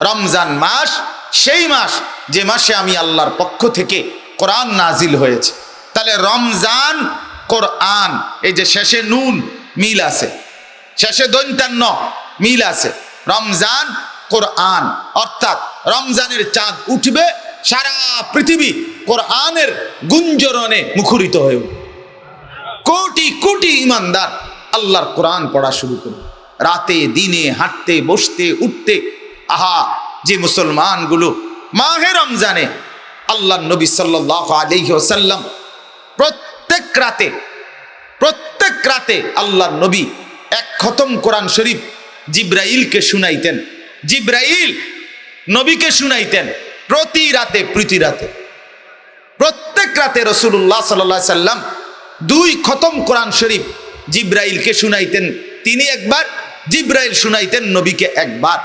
রমজান মাস সেই মাস যে মাসে আমি আল্লাহর পক্ষ থেকে কোরআন নাজিল হয়েছে। তাহলে রমজান, কোরআন, এই যে শেষে নুন মিল আছে, শেষে দন্তান্ন মিল আছে। রমজান, কোরআন, অর্থাৎ রমজানের চাঁদ উঠবে, সারা পৃথিবী কোরআনের গুঞ্জরণে মুখরিত হয়ে উঠবে। কোটি কোটি ইমানদার আল্লাহর কোরআন পড়া শুরু করবে, রাতে দিনে হাঁটতে বসতে উঠতে। আহা, যে মুসলমানগুলো মাহে রমজানে আল্লাহ নবী সাল্লাল্লাহু আলাইহি ওয়াসাল্লাম প্রত্যেক রাতে আল্লাহ নবী এক খতম কোরআন শরীফ জিব্রাইলকে শুনাইতেন, জিব্রাইল নবীকে শুনাইতেন প্রতি রাতে প্রত্যেক রাতে রাসূলুল্লাহ সাল্লাল্লাহু আলাইহি সাল্লাম 2 খতম কোরআন শরীফ জিব্রাইলকে শুনাইতেন, তিনি একবার, জিব্রাইল শুনাইতেন নবীকে একবার।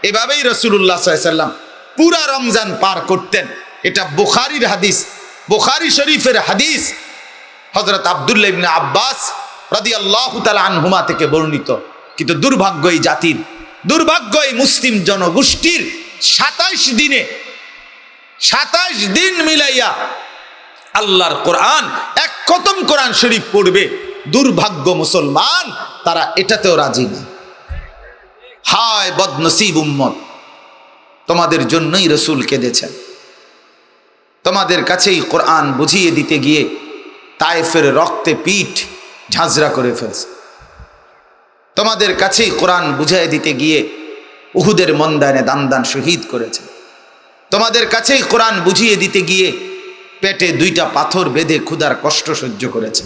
এভাবেই রাসূলুল্লাহ সাল্লাল্লাহু আলাইহি সাল্লাম পুরা রমজান পার করতেন। এটা বুখারীর হাদিস, বুখারী শরীফের হাদিস, হযরত আব্দুল্লাহ ইবনে আব্বাস রাদিয়াল্লাহু তাআলা আনহুমা থেকে বর্ণিত। কিন্তু দুর্ভাগ্য এই জাতির, দুর্ভাগ্য এই মুসলিম জনগোষ্ঠীর, 27 দিন মিলাইয়া আল্লাহর কোরআন এক খতম কোরআন শরীফ পড়বে। দুর্ভাগ্য মুসলমান, তারা এটাতেও রাজি না। হায় বদনসিব উম্মত, তোমাদের জন্যই রাসূল কেঁদেছেন। তোমাদের কাছেই কোরআন বুঝিয়ে দিতে গিয়ে তায়েফের রক্তে পিঠ ঝাঁঝরা করে ফেলছে। তোমাদের কাছেই কোরআন বুঝিয়ে দিতে গিয়ে উহুদের ময়দানে দান শহীদ করেছে। তোমাদের কাছেই কোরআন বুঝিয়ে দিতে গিয়ে পেটে 2টা পাথর বেঁধে ক্ষুধার কষ্ট সহ্য করেছে।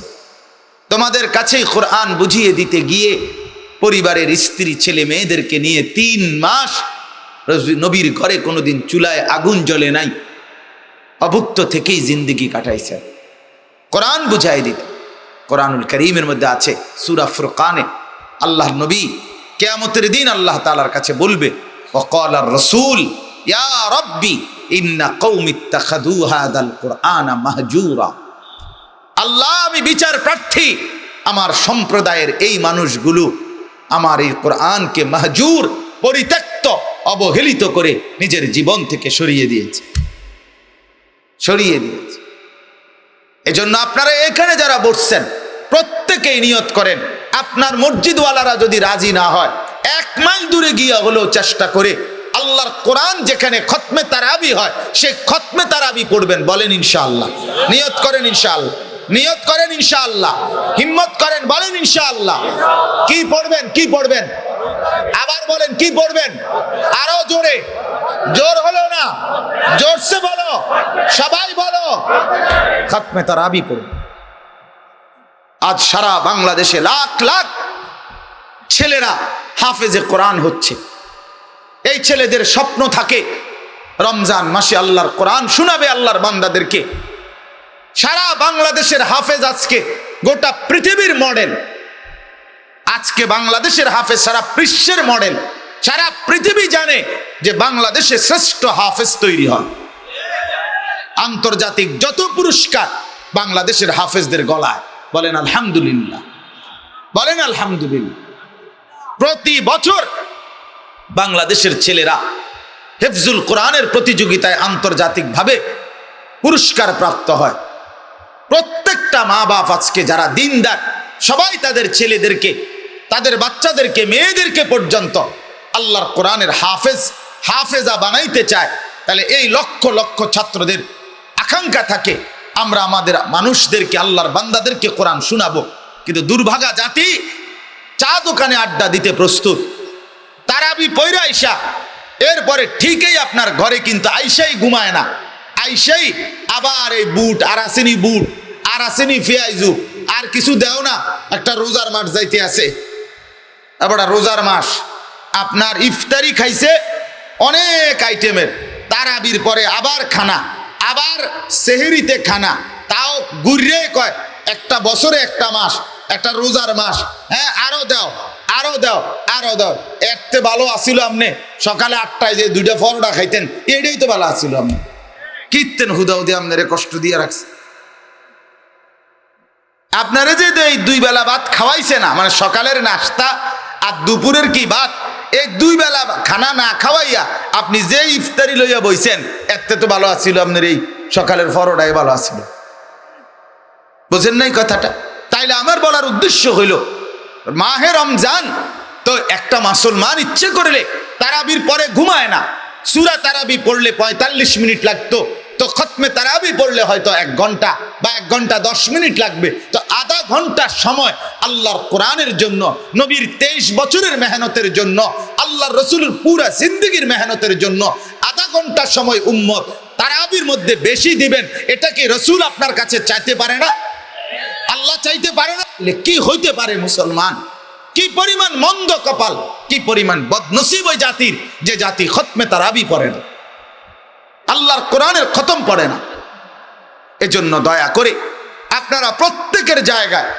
তোমাদের কাছেই কোরআন বুঝিয়ে দিতে গিয়ে পরিবারের স্ত্রী ছেলে মেয়েদেরকে নিয়ে 3 মাস নবীর ঘরে কোনোদিন চুলায় আগুন জ্বলে নাই, অভুক্ত থেকেই জিন্দেগি কাটাইছে কোরআন বুঝাই দিতে। কোরআনুল কারীমের মধ্যে আছে সূরা ফুরকানে, আল্লাহ নবী কিয়ামতের দিন আল্লাহ তাআলার কাছে বলবে, ওয়াকালার রাসূল ইয়া রাব্বি ইন্না কওমি ইত্তাখাযু হাযাল কুরআনা মাহজুরা। আল্লাহ, আমি বিচার প্রার্থী, আমার সম্প্রদায়ের এই মানুষগুলো আমার এই কোরআনকে মাহজুর, পরিত্যক্ত, অবহেলিত করে নিজের জীবন থেকে সরিয়ে দিয়েছে। এজন্য আপনারা এখানে যারা বসছেন প্রত্যেকেই নিয়ত করেন, আপনার মসজিদওয়ালারা যদি রাজি না হয় 1 মাইল দূরে গিয়ে হলেও চেষ্টা করে আল্লাহর কোরআন যেখানে খতমে তারাবি হয় সেই খতমে তারাবি পড়বেন। বলেন ইনশাআল্লাহ, নিয়ত করেন ইনশাআল্লাহ, নিয়ত করেন ইনশাআল্লাহ, হিম্মত করেন, বলেন ইনশাআল্লাহ। কি পড়বেন? আবার বলেন কি পড়বেন? আরো জোরে, জোর হলো না, জোরসে বলো, সবাই বলো, খতমে তারাবি পড়বেন। আজ সারা বাংলাদেশে লাখ লাখ ছেলেরা হাফেজে কোরআন হচ্ছে। এই ছেলেদের স্বপ্ন থাকে রমজান মাসে আল্লাহর কোরআন শোনাবে আল্লাহর বান্দাদেরকে। সারা বাংলাদেশের হাফেজ আজকে গোটা পৃথিবীর মডেল। আজকে বাংলাদেশের হাফেজ সারা বিশ্বের মডেল। সারা পৃথিবী জানে যে বাংলাদেশে শ্রেষ্ঠ হাফেজ তৈরি হয়। আন্তর্জাতিক যত পুরস্কার বাংলাদেশের হাফেজদের গলায়। বলেন আলহামদুলিল্লাহ, বলেন আলহামদুলিল্লাহ। প্রতি বছর বাংলাদেশের ছেলেরা হিফজুল কোরআনের প্রতিযোগিতায় আন্তর্জাতিকভাবে পুরস্কার প্রাপ্ত হয়। প্রত্যেকটা মা বাপ আজকে যারা দিনদার, সবাই তাদের ছেলেদেরকে, তাদের বাচ্চাদেরকে, মেয়েদেরকে পর্যন্ত আল্লাহর কোরআনের হাফেজা বানাইতে চায়। তাহলে এই লক্ষ লক্ষ ছাত্রদের আকাঙ্ক্ষা থাকে আমরা আমাদের মানুষদেরকে, আল্লাহর বান্দাদেরকে কোরআন শোনাবো। কিন্তু দুর্ভাগা জাতি চা দোকানে আড্ডা দিতে প্রস্তুত। তারাবি পয়রা আইসা এরপরে ঠিকই আপনার ঘরে কিন্তু আইসাই ঘুমায় না, আইসাই আবার এই বুট আর আসেনি, বুট আর আসেনি, ফেয়াইজু আর কিছু দেও না, একটা রোজার মাস যাইতে আছে, এবার রোজার মাস আপনার ইফতারি খাইছে অনেক আইটেমের, তারাবির পরে আবার খানা, আবার সেহরিতে খানা, তাও ঘুরে কয় একটা বছরে একটা মাস, একটা রোজার মাস, হ্যাঁ আরো দাও, আরো দাও, আরো দাও। এরতে ভালো আসিল আপনি সকালে 8টায় যে 2টা পরোটা খাইতেন, এটাই তো ভালো আসিল। আপনি কীর্তেন হুদাউদি আপনারে কষ্ট দিয়ে রাখছে। আপনারে যে এই 2 বেলা ভাত খাওয়াইছে না, মানে সকালের নাস্তা আর দুপুরের কি ভাত, এই 2 বেলা খানা না খাওয়াইয়া আপনি যে ইফতারি লইয়া বইছেন এতে তো ভালো আছিল আপনার এই সকালের পরোটাই ভালো আছিল। বুঝেন নাই কথাটা? তাইলে আমার বলার উদ্দেশ্য হইল মাহে রমজান তো একটা মুসলমান ইচ্ছে করলে তারাবির পরে ঘুমায় না, সূরা তারাবি পড়লে 45 মিনিট লাগতো, তো খতমে তারাবি পড়লে হয়তো 1 ঘন্টা বা 1 ঘন্টা 10 মিনিট লাগবে। তো আধা ঘন্টার সময় আল্লাহর কোরআনের জন্য, নবীর 23 বছরের মেহনতের জন্য, আল্লাহর রসুলের পুরা জিন্দেগির মেহনতের জন্য আধা ঘন্টার সময় উম্মত তারাবির মধ্যে বেশি দিবেন, এটা কি রসুল আপনার কাছে চাইতে পারে না? আল্লাহ চাইতে পারে না? কি হইতে পারে মুসলমান? কি পরিমাণ মন্দ কপাল, কি পরিমাণ বদনসিব ওই জাতির, যে জাতি খতমে তারাবি পড়ে না, আল্লাহর কোরআনের খতম পড়ে না। এজন্য দয়া করে আপনারা প্রত্যেকের জায়গায়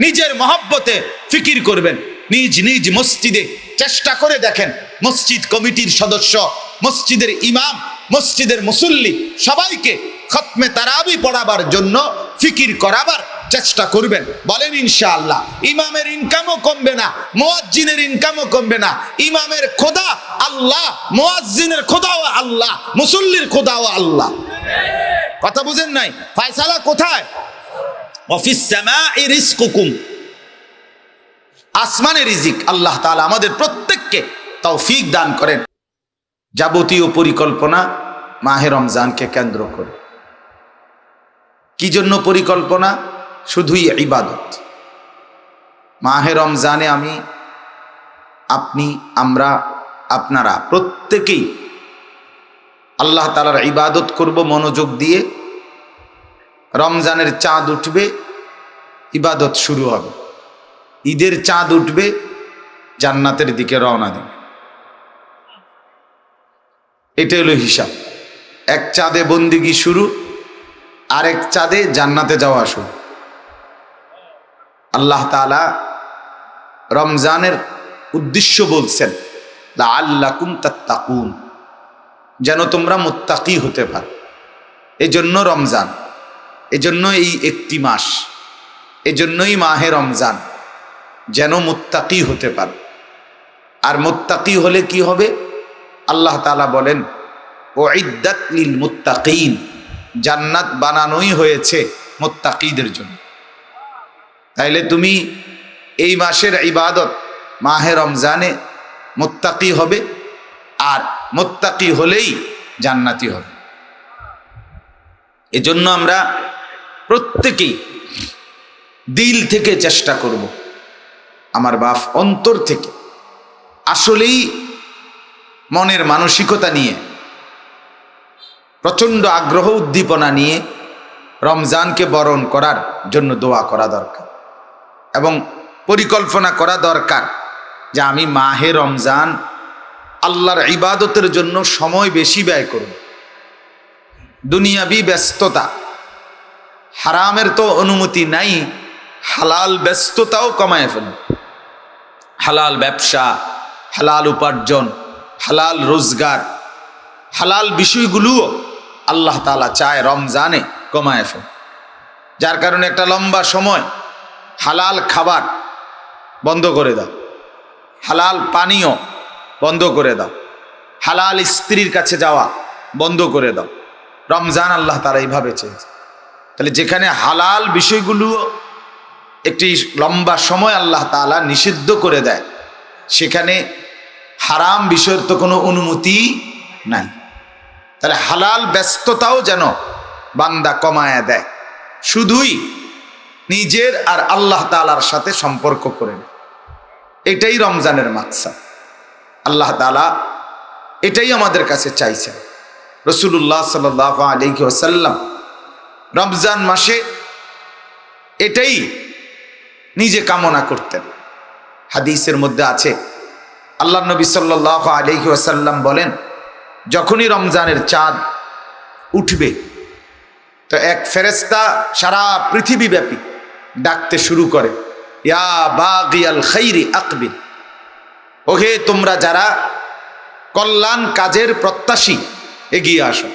নিজের মহব্বতে ফিকির করবেন, নিজ নিজ মসজিদে চেষ্টা করে দেখেন, মসজিদ কমিটির সদস্য, মসজিদের ইমাম, মসজিদের মুসল্লি সবাইকে খতমে তারাবি পড়াবার জন্য ফিকির করাবার চেষ্টা করবেন। বলেন ইনশাআল্লাহ। ইমামের ইনকামও কমবে না, মুয়াজ্জিনের ইনকামও কমবে না। ইমামের খোদা আল্লাহ, মুয়াজ্জিনের খোদাও আল্লাহ, মুসল্লির খোদাও আল্লাহ। কথা বুঝেন নাই? ফয়সালা কোথায়? ওয়াফিস সামাই রিজকুকুম, আসমানের রিজিক আল্লাহ তাআলা আমাদের প্রত্যেককে তৌফিক দান করেন। যাবতীয় পরিকল্পনা মাহে রমজানকে কেন্দ্র করে। কি জন্য পরিকল্পনা? শুধুই ইবাদত। মাহে রমজানে আমি, আপনি, আমরা, আপনারা প্রত্যেকেই আল্লাহ তাআলার ইবাদত করব মনোযোগ দিয়ে। রমজানের চাঁদ উঠবে, ইবাদত শুরু হবে। ঈদের চাঁদ উঠবে, জান্নাতের দিকে রওনা দেবে। এটা হলো হিসাব। এক চাঁদে বন্দিগি শুরু, আরেক চাঁদে জান্নাতে যাওয়া শুরু। আল্লাহ তাআলা রমজানের উদ্দেশ্য বলছেন লাআল্লাকুম তাত্তাকুন, যেন তোমরা মুত্তাকি হতে পারো। এজন্য রমজান, এজন্য এই একটি মাস, এজন্যই মাহে রমজান, যেন মুত্তাকি হতে পারো। আর মুত্তাকি হলে কি হবে? আল্লাহ তাআলা বলেন উইদ্দাত লিল মুত্তাকিন, জান্নাত বানানোই হয়েছে মুত্তাকিদের জন্য। তাইলে তুমি এই মাসের ইবাদত মাহে রমজানে মুত্তাকি হবে, আর মুত্তাকি হলেই জান্নাতি হবে। এজন্য আমরা প্রত্যেকেই দিল থেকে চেষ্টা করব, আমার বাপ অন্তর থেকে আসলেই মনের মানসিকতা নিয়ে, প্রচণ্ড আগ্রহ উদ্দীপনা নিয়ে রমজানকে বরণ করার জন্য দোয়া করা দরকার এবং পরিকল্পনা করা দরকার যে আমি মাহে রমজান আল্লাহর ইবাদতের জন্য সময় বেশি ব্যয় করব। দুনিয়াবি ব্যস্ততা, হারামের তো অনুমতি নাই, হালাল ব্যস্ততাও কমায় ফেলব। হালাল ব্যবসা, হালাল উপার্জন, হালাল রোজগার, হালাল বিষয়গুলোও আল্লাহ তাআলা চায় রমজানে কমায় ফেল। যার কারণে একটা লম্বা সময় হালাল খাবার বন্ধ করে দাও, হালাল পানীয় বন্ধ করে দাও, হালাল স্ত্রীর কাছে যাওয়া বন্ধ করে দাও। রমজান আল্লাহ তাআলা এইভাবে চেয়েছে। তাহলে যেখানে হালাল বিষয়গুলো একটি লম্বা সময় আল্লাহ তাআলা নিষিদ্ধ করে দেয়, সেখানে হারাম বিষয়ের তো কোনো অনুমতি নাই। তাহলে হালাল ব্যস্ততাও যেন বান্দা কমায়া দেয়, শুধুই নিজের আর আল্লাহ তাআলার সাথে সম্পর্ক করে নেয়। এটাই রমজানের মাকসাদ। আল্লাহ তাআলা এটাই আমাদের কাছে চাইছেন। রাসূলুল্লাহ সাল্লাল্লাহু আলাইহি ওয়াসাল্লাম রমজান মাসে এটাই নিজে কামনা করতেন। হাদিসের মধ্যে আছে, আল্লাহ নবী সাল্লাল্লাহু আলাইহি ওয়াসাল্লাম বলেন, যখনই রমজানের চাঁদ উঠবে তো এক ফেরেশতা সারা পৃথিবী ব্যাপী ডাকতে শুরু করে, ইয়া বাগিয়াল খাইরি আকবিল, ওহে তোমরা যারা কল্যাণ কাজের প্রত্যাশী এগিয়ে আসো।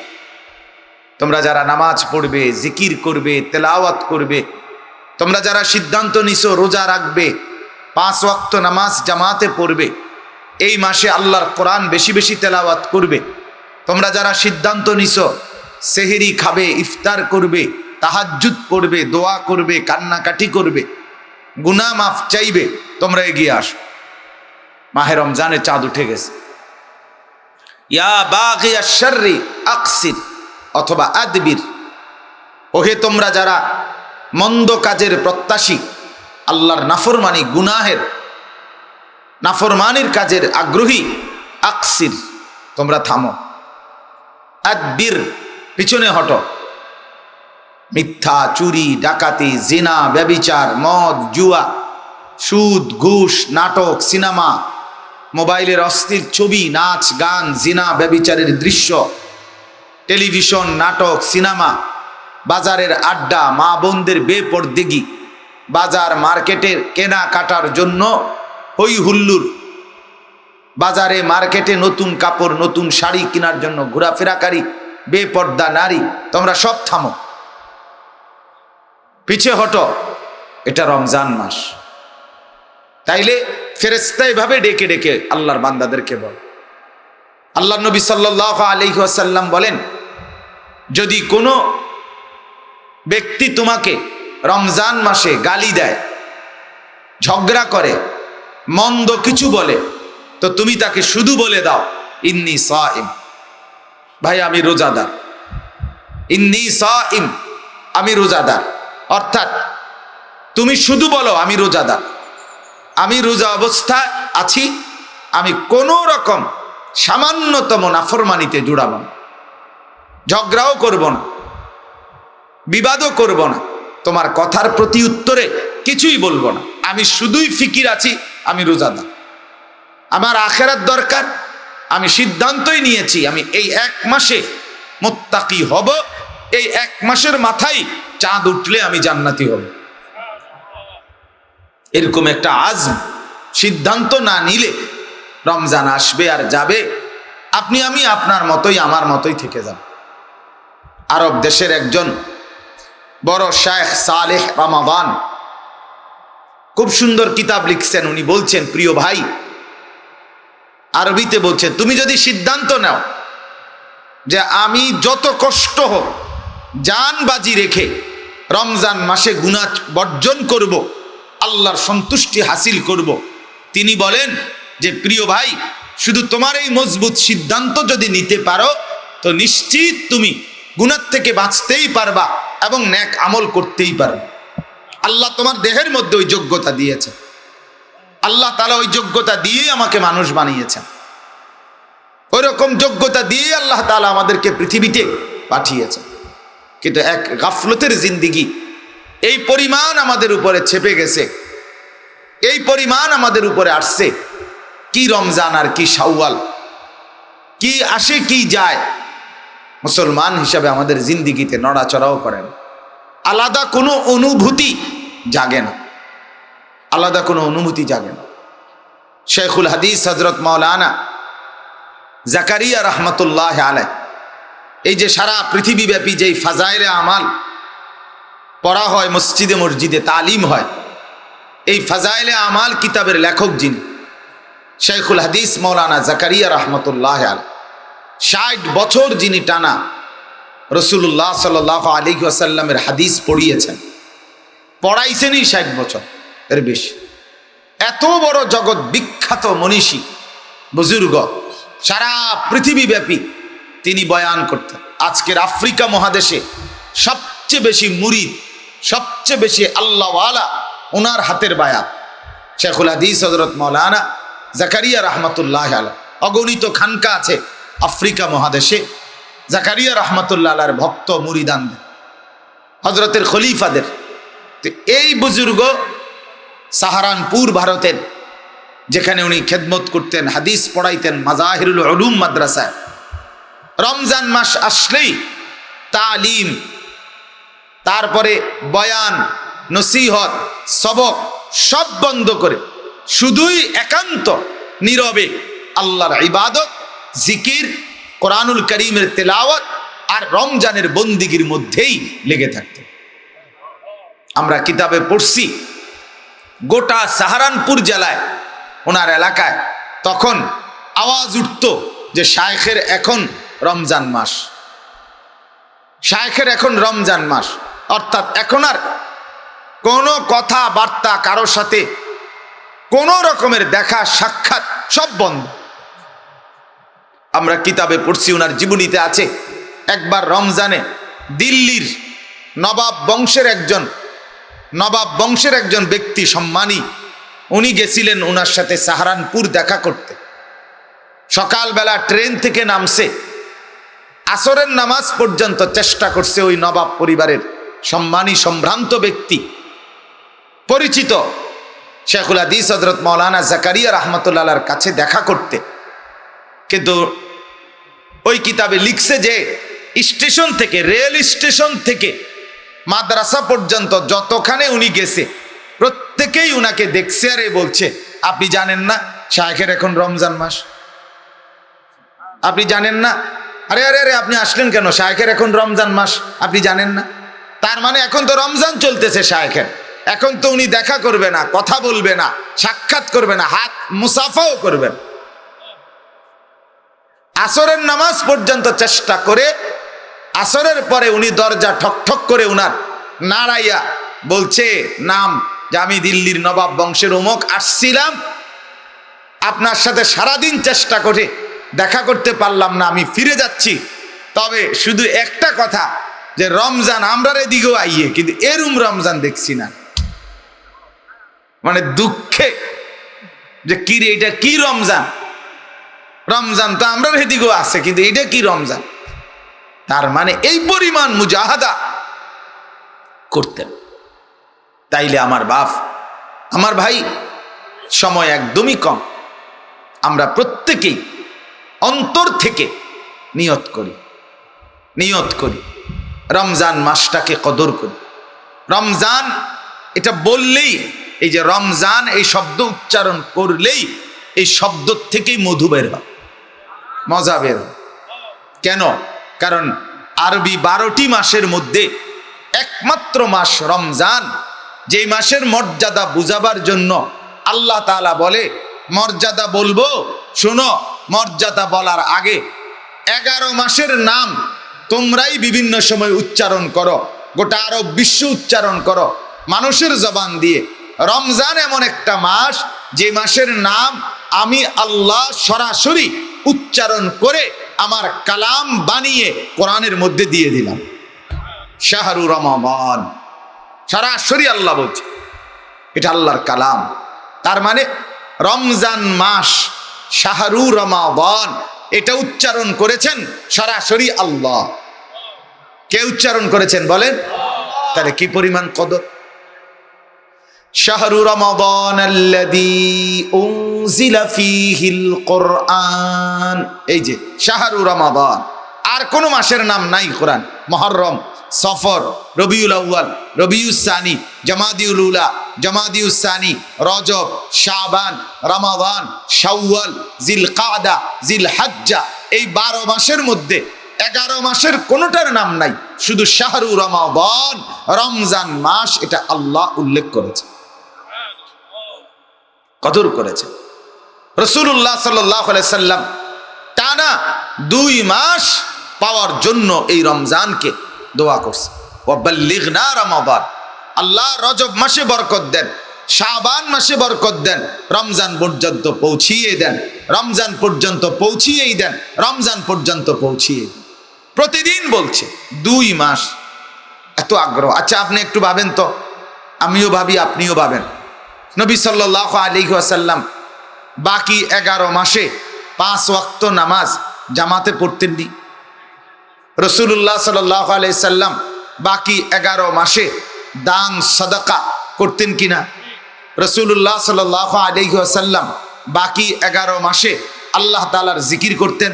তোমরা যারা নামাজ পড়বে, জিকির করবে, তেলাওয়াত করবে, তোমরা যারা সিদ্ধান্ত নিছো রোজা রাখবে, 5 ওয়াক্ত নামাজ জামাতে পড়বে, এই মাসে আল্লাহর কোরআন বেশি বেশি তেলাওয়াত করবে। তোমরা যারা সিদ্ধান্ত নিছো সেহরি খাবে, ইফতার করবে, তাহাজ্জুদ পড়বে, দোয়া করবে, কান্নাকাটি করবে, গুনাহ মাফ চাইবে, তোমরা এগিয়ে আসো। মাহে রমজানে চাঁদ উঠে গেছে। ইয়া বাগিয়াশ শাররি আকসির অথবা আদবির, ওহে তোমরা যারা মন্দ কাজের প্রত্যাশী, আল্লাহর নাফরমানি গুনাহের নাফরমানির কাজের আগ্রহী, আকসির তোমরা থামো, আদবির পিছনে হটো। মিথ্যা, চুরি, ডাকাতি, জিনা, ব্যভিচার, মদ, জুয়া, সুদ, ঘুষ, নাটক, সিনেমা, মোবাইলের অশ্লীল ছবি, নাচ, গান, জিনা, ব্যভিচারের দৃশ্য, টেলিভিশন, নাটক, সিনেমা, বাজারের আড্ডা, মা বোনদের বেপরদেগি, বাজার মার্কেটের কেনা কাটার জন্য হই হুল্লুর, বাজারে মার্কেটে নতুন কাপড়, নতুন শাড়ি কেনার জন্য ঘোরাফেরাকারী বেপর্দা নারী, তোমরা সব থামো, পিছে হটো। এটা রমজান মাস। তাইলে ফেরেশতা এভাবে ডেকে ডেকে আল্লাহর বান্দাদেরকে বল। আল্লাহ নবী সাল্লাল্লাহু আলাইহি ওয়াসাল্লাম বলেন, যদি কোনো ব্যক্তি তোমাকে রমজান মাসে গালি দেয়, ঝগড়া করে, মন্দ কিছু বলে, তো তুমি তাকে শুধু বলে দাও, ইন্নী সাইম, ভাই আমি রোজাদার, ইন্নী সাইম, আমি রোজাদার। অর্থাৎ তুমি শুধু বলো আমি রোজাদার, আমি রোজা অবস্থায় আছি, আমি কোনো রকম সামান্যতম নাফরমানিতে জুড়াবো না, ঝগড়াও করব না, বিবাদও করব না, তোমার কথার প্রতি উত্তরে কিছুই বলবো না, আমি শুধুই ফিকির আছি আমি রোজাদার, আমার আখিরাত দরকার, আমি সিদ্ধান্তই নিয়েছি আমি এই এক মাসে মুত্তাকি হব, এই এক মাসের মাথায় চাঁদ উঠলে আমি জান্নাতি হব। এরকম একটা আজম সিদ্ধান্ত না নিলে রমজান আসবে আর যাবে, আপনি আমি আপনার মতোই আমার মতোই থেকে যাব। আরব দেশের একজন বড় শায়েখ সালেহ রমাদান খুব সুন্দর কিতাব লিখছেন। উনি বলছেন, প্রিয় ভাই, আরবিতে বলছেন, তুমি যদি সিদ্ধান্ত নাও যে আমি যত কষ্ট হোক জান বাজি রেখে রমজান মাসে গুনাহ বর্জন করব, আল্লাহর সন্তুষ্টি হাসিল করব, তিনি বলেন যে প্রিয় ভাই, শুধু তোমার এই মজবুত সিদ্ধান্ত যদি নিতে পারো তো নিশ্চিত তুমি গুনাহ থেকে বাঁচতেই পারবা এবং নেক আমল করতেই পারবে। আল্লাহ তোমার দেহের মধ্যে ওই যোগ্যতা দিয়েছে, আল্লাহ তাআলা ওই যোগ্যতা দিয়ে আমাকে মানুষ বানিয়েছেন, ওই রকম যোগ্যতা দিয়ে আল্লাহ তাআলা আমাদেরকে পৃথিবীতে পাঠিয়েছেন। কিন্তু এক গাফলতের জিন্দিগি এই পরিমাণ আমাদের উপরে চেপে গেছে, এই পরিমাণ আমাদের উপরে আসছে, কি রমজান আর কি শাওয়াল, কি আসে কি যায়, মুসলমান হিসাবে আমাদের জিন্দিগিতে নড়াচড়াও করেন, আলাদা কোনো অনুভূতি জাগে না, আলাদা কোনো অনুভূতি জাগে না। শেখুল হাদিস হযরত মাওলানা জাকারিয়া রহমতুল্লাহ আলাইহি, এই যে সারা পৃথিবীব্যাপী যেই ফাজাইলে আমাল পড়া হয়, মসজিদে মসজিদে তালিম হয়, এই ফাজাইলে আমাল কিতাবের লেখক যিনি, শেখুল হাদিস মাওলানা জাকারিয়া রহমতুল্লাহ আলাইহি, 60 বছর যিনি টানা রাসূলুল্লাহ সাল্লাল্লাহু আলাইহি ওয়াসাল্লামের হাদিস পড়িয়েছেন, পড়াইছেনই 60 বছর এর বেশি। এত বড় জগৎ বিখ্যাত মনীষী বুজুর্গ, সারা পৃথিবীব্যাপী তিনি বয়ান করতেন। আজকের আফ্রিকা মহাদেশে সবচেয়ে বেশি মুরিদ, সবচেয়ে বেশি আল্লাহওয়ালা ওনার হাতের বায়াত। শেখুল হাদিস হযরত মাওলানা জাকারিয়া রহমতুল্লাহ আলাইহি, অগণিত খানকা আছে আফ্রিকা মহাদেশে। জাকারিয়া রহমতুল্লাহ আলাইহির ভক্ত মুরিদানদের, হজরতের খলিফাদের। তো এই বুজুর্গ সাহারানপুর ভারতের, যেখানে উনি খেদমত করতেন, হাদিস পড়াইতেন মাজাহিরুল উলুম মাদ্রাসায়, রমজান মাস আসলেই তালিম, তারপরে বয়ান, নসিহত, সবক সব বন্ধ করে শুধুই একান্ত নীরবে আল্লাহর ইবাদত, জিকির, কোরআনুল কারীমের তেলাওয়াত আর রমজানের বন্দিগির মধ্যেই লেগে থাকতেন। আমরা কিতাবে পড়ছি গোটা সাহারানপুর জেলায়, ওনার এলাকায় তখন আওয়াজ উঠত যে শায়েখের এখন রমজান মাস, শায়েখের এখন রমজান মাস, অর্থাৎ এখন আর কোনো কথাবার্তা কারোর সাথে কোন রকমের দেখা সাক্ষাৎ সব বন্ধ। আমরা কিতাবে পড়ছি, ওনার জীবনীতে আছে, একবার রমজানে দিল্লির নবাব বংশের একজন ব্যক্তি, সম্মানী, উনি গেছিলেন ওনার সাথে সাহারানপুর দেখা করতে। সকালবেলা ট্রেন থেকে নামছে, আসরের নামাজ পর্যন্ত চেষ্টা করছে ওই নবাব পরিবারের সম্মানী সম্ভ্রান্ত ব্যক্তি, পরিচিত শেখুল হাদিস হযরত মাওলানা জাকারিয়া রাহমাতুল্লাহর কাছে দেখা করতে। কিন্তু ওই কিতাবে লিখছে যে স্টেশন থেকে, রেল স্টেশন থেকে মাদ্রাসা পর্যন্ত যতখানে উনি গেছে প্রত্যেকেই উনাকে দেখছে আর বলছে, আপনি জানেন না শায়েখের এখন রমজান মাস? আপনি জানেন না? আরে আরে আরে আপনি আসলেন কেন? শায়েখের এখন রমজান মাস, আপনি জানেন না? তার মানে এখন তো রমজান চলতেছে শায়েখের, এখন তো উনি দেখা করবে না, কথা বলবে না, সাক্ষাৎ করবে না, হাত মুসাফাও করবেন। আসরের নামাজ পর্যন্ত চেষ্টা করে, আসরের পরে উনি দরজা ঠক করে উনার নাড়াইয়া বলছে নাম, যে আমি দিল্লির নবাব বংশের অমুক, আসছিলাম আপনার সাথে সারাদিন চেষ্টা করে দেখা করতে পারলাম না, আমি ফিরে যাচ্ছি। তবে শুধু একটা কথা, যে রমজান আমরার এদিকেও আইয়ে, কিন্তু এরম রমজান দেখছি না। মানে দুঃখে যে কি রে, এটা কি রমজান? রমজান তো আমরার এদিকেও আছে, কিন্তু এটা কি রমজান? তার মানে এই পরিমাণ মুজাহাদা করতেন। তাইলে আমার বাপ, আমার ভাই, সময় একদমই কম, আমরা প্রত্যেকেই অন্তর থেকে নিয়ত করি রমজান মাসটাকে কদর করি। রমজান এটা বললেই, এই যে রমজান এই শব্দ উচ্চারণ করলেই এই শব্দ থেকেই মধু বের হয়, মজা বের হয়। কেন? কারণ আরবি 12টি মাসের মধ্যে একমাত্র মাস রমজান, যেই মাসের মর্যাদা বুঝাবার জন্য আল্লাহ তাআলা বলে, মর্যাদা বলবো শোনো, মর্যাদা বলার আগে 11 মাসের নাম তোমরাই বিভিন্ন সময় উচ্চারণ করো, গোটা আরব বিশ্ব উচ্চারণ করো মানুষের জবান দিয়ে। রমজান এমন একটা মাস, যে মাসের নাম আমি আল্লাহ সরাসরি উচ্চারণ করে আমার কালাম বানিয়ে কোরআনের মধ্যে দিয়ে দিলাম, শাহরু রমাদান। সরাসরি আল্লাহ বলছে, এটা আল্লাহর কালাম। তার মানে রমজান মাস, শাহরু রমাদান, এটা উচ্চারণ করেছেন সরাসরি আল্লাহ। কে উচ্চারণ করেছেন বলেন? তাহলে কি পরিমাণ কদর। শাহরু রমাদান আল্লাযী উনজিলা ফীহিল কুরআন, এই যে শাহরু রমাদান। আর কোন মাসের নাম নাই কোরআন। মুহররম, সফর, রবিউল আউয়াল, রবিউস সানি, জামাদিউল উলা, জামাদিউস সানি, রজব, শাবান, রমাদান, শাওয়াল, জিলকাদা, জিলহজ্জা, এই 12 মাসের মধ্যে 11 মাসের কোনটার নাম নাই, শুধু শাহরু রমাদান, রমজান মাস, এটা আল্লাহ উল্লেখ করেছে, কদর করেছে। রাসূলুল্লাহ সাল্লাল্লাহু আলাইহি সাল্লাম টানা 2 মাস পাওয়ার জন্য এই রমজানকে দোয়া করছে, ওয়াবাল্লিগনা রমাদান। আল্লাহ রজব মাসে বরকত দেন, শাবান মাসে বরকত দেন, রমজান পর্যন্ত পৌঁছিয়ে দেন, রমজান পর্যন্ত পৌঁছিয়েই দেন, রমজান পর্যন্ত পৌঁছিয়ে দেন। প্রতিদিন বলছে 2 মাস, এত আগ্রহ। আচ্ছা আপনি একটু ভাবেন তো, আমিও ভাবি, আপনিও ভাবেন, নবী সাল্লাল্লাহু আলাইহি ওয়াসাল্লাম বাকি 11 মাসে 5 ওয়াক্ত নামাজ জামাতে পড়তেননি। রাসূলুল্লাহ সাল্লাল্লাহু আলাইহি সাল্লাম বাকি 11 মাসে দান সাদাকা করতেন কিনা? রাসূলুল্লাহ সাল্লাল্লাহু আলাইহি ওয়াসাল্লাম বাকি 11 মাসে আল্লাহ তাআলার জিকির করতেন।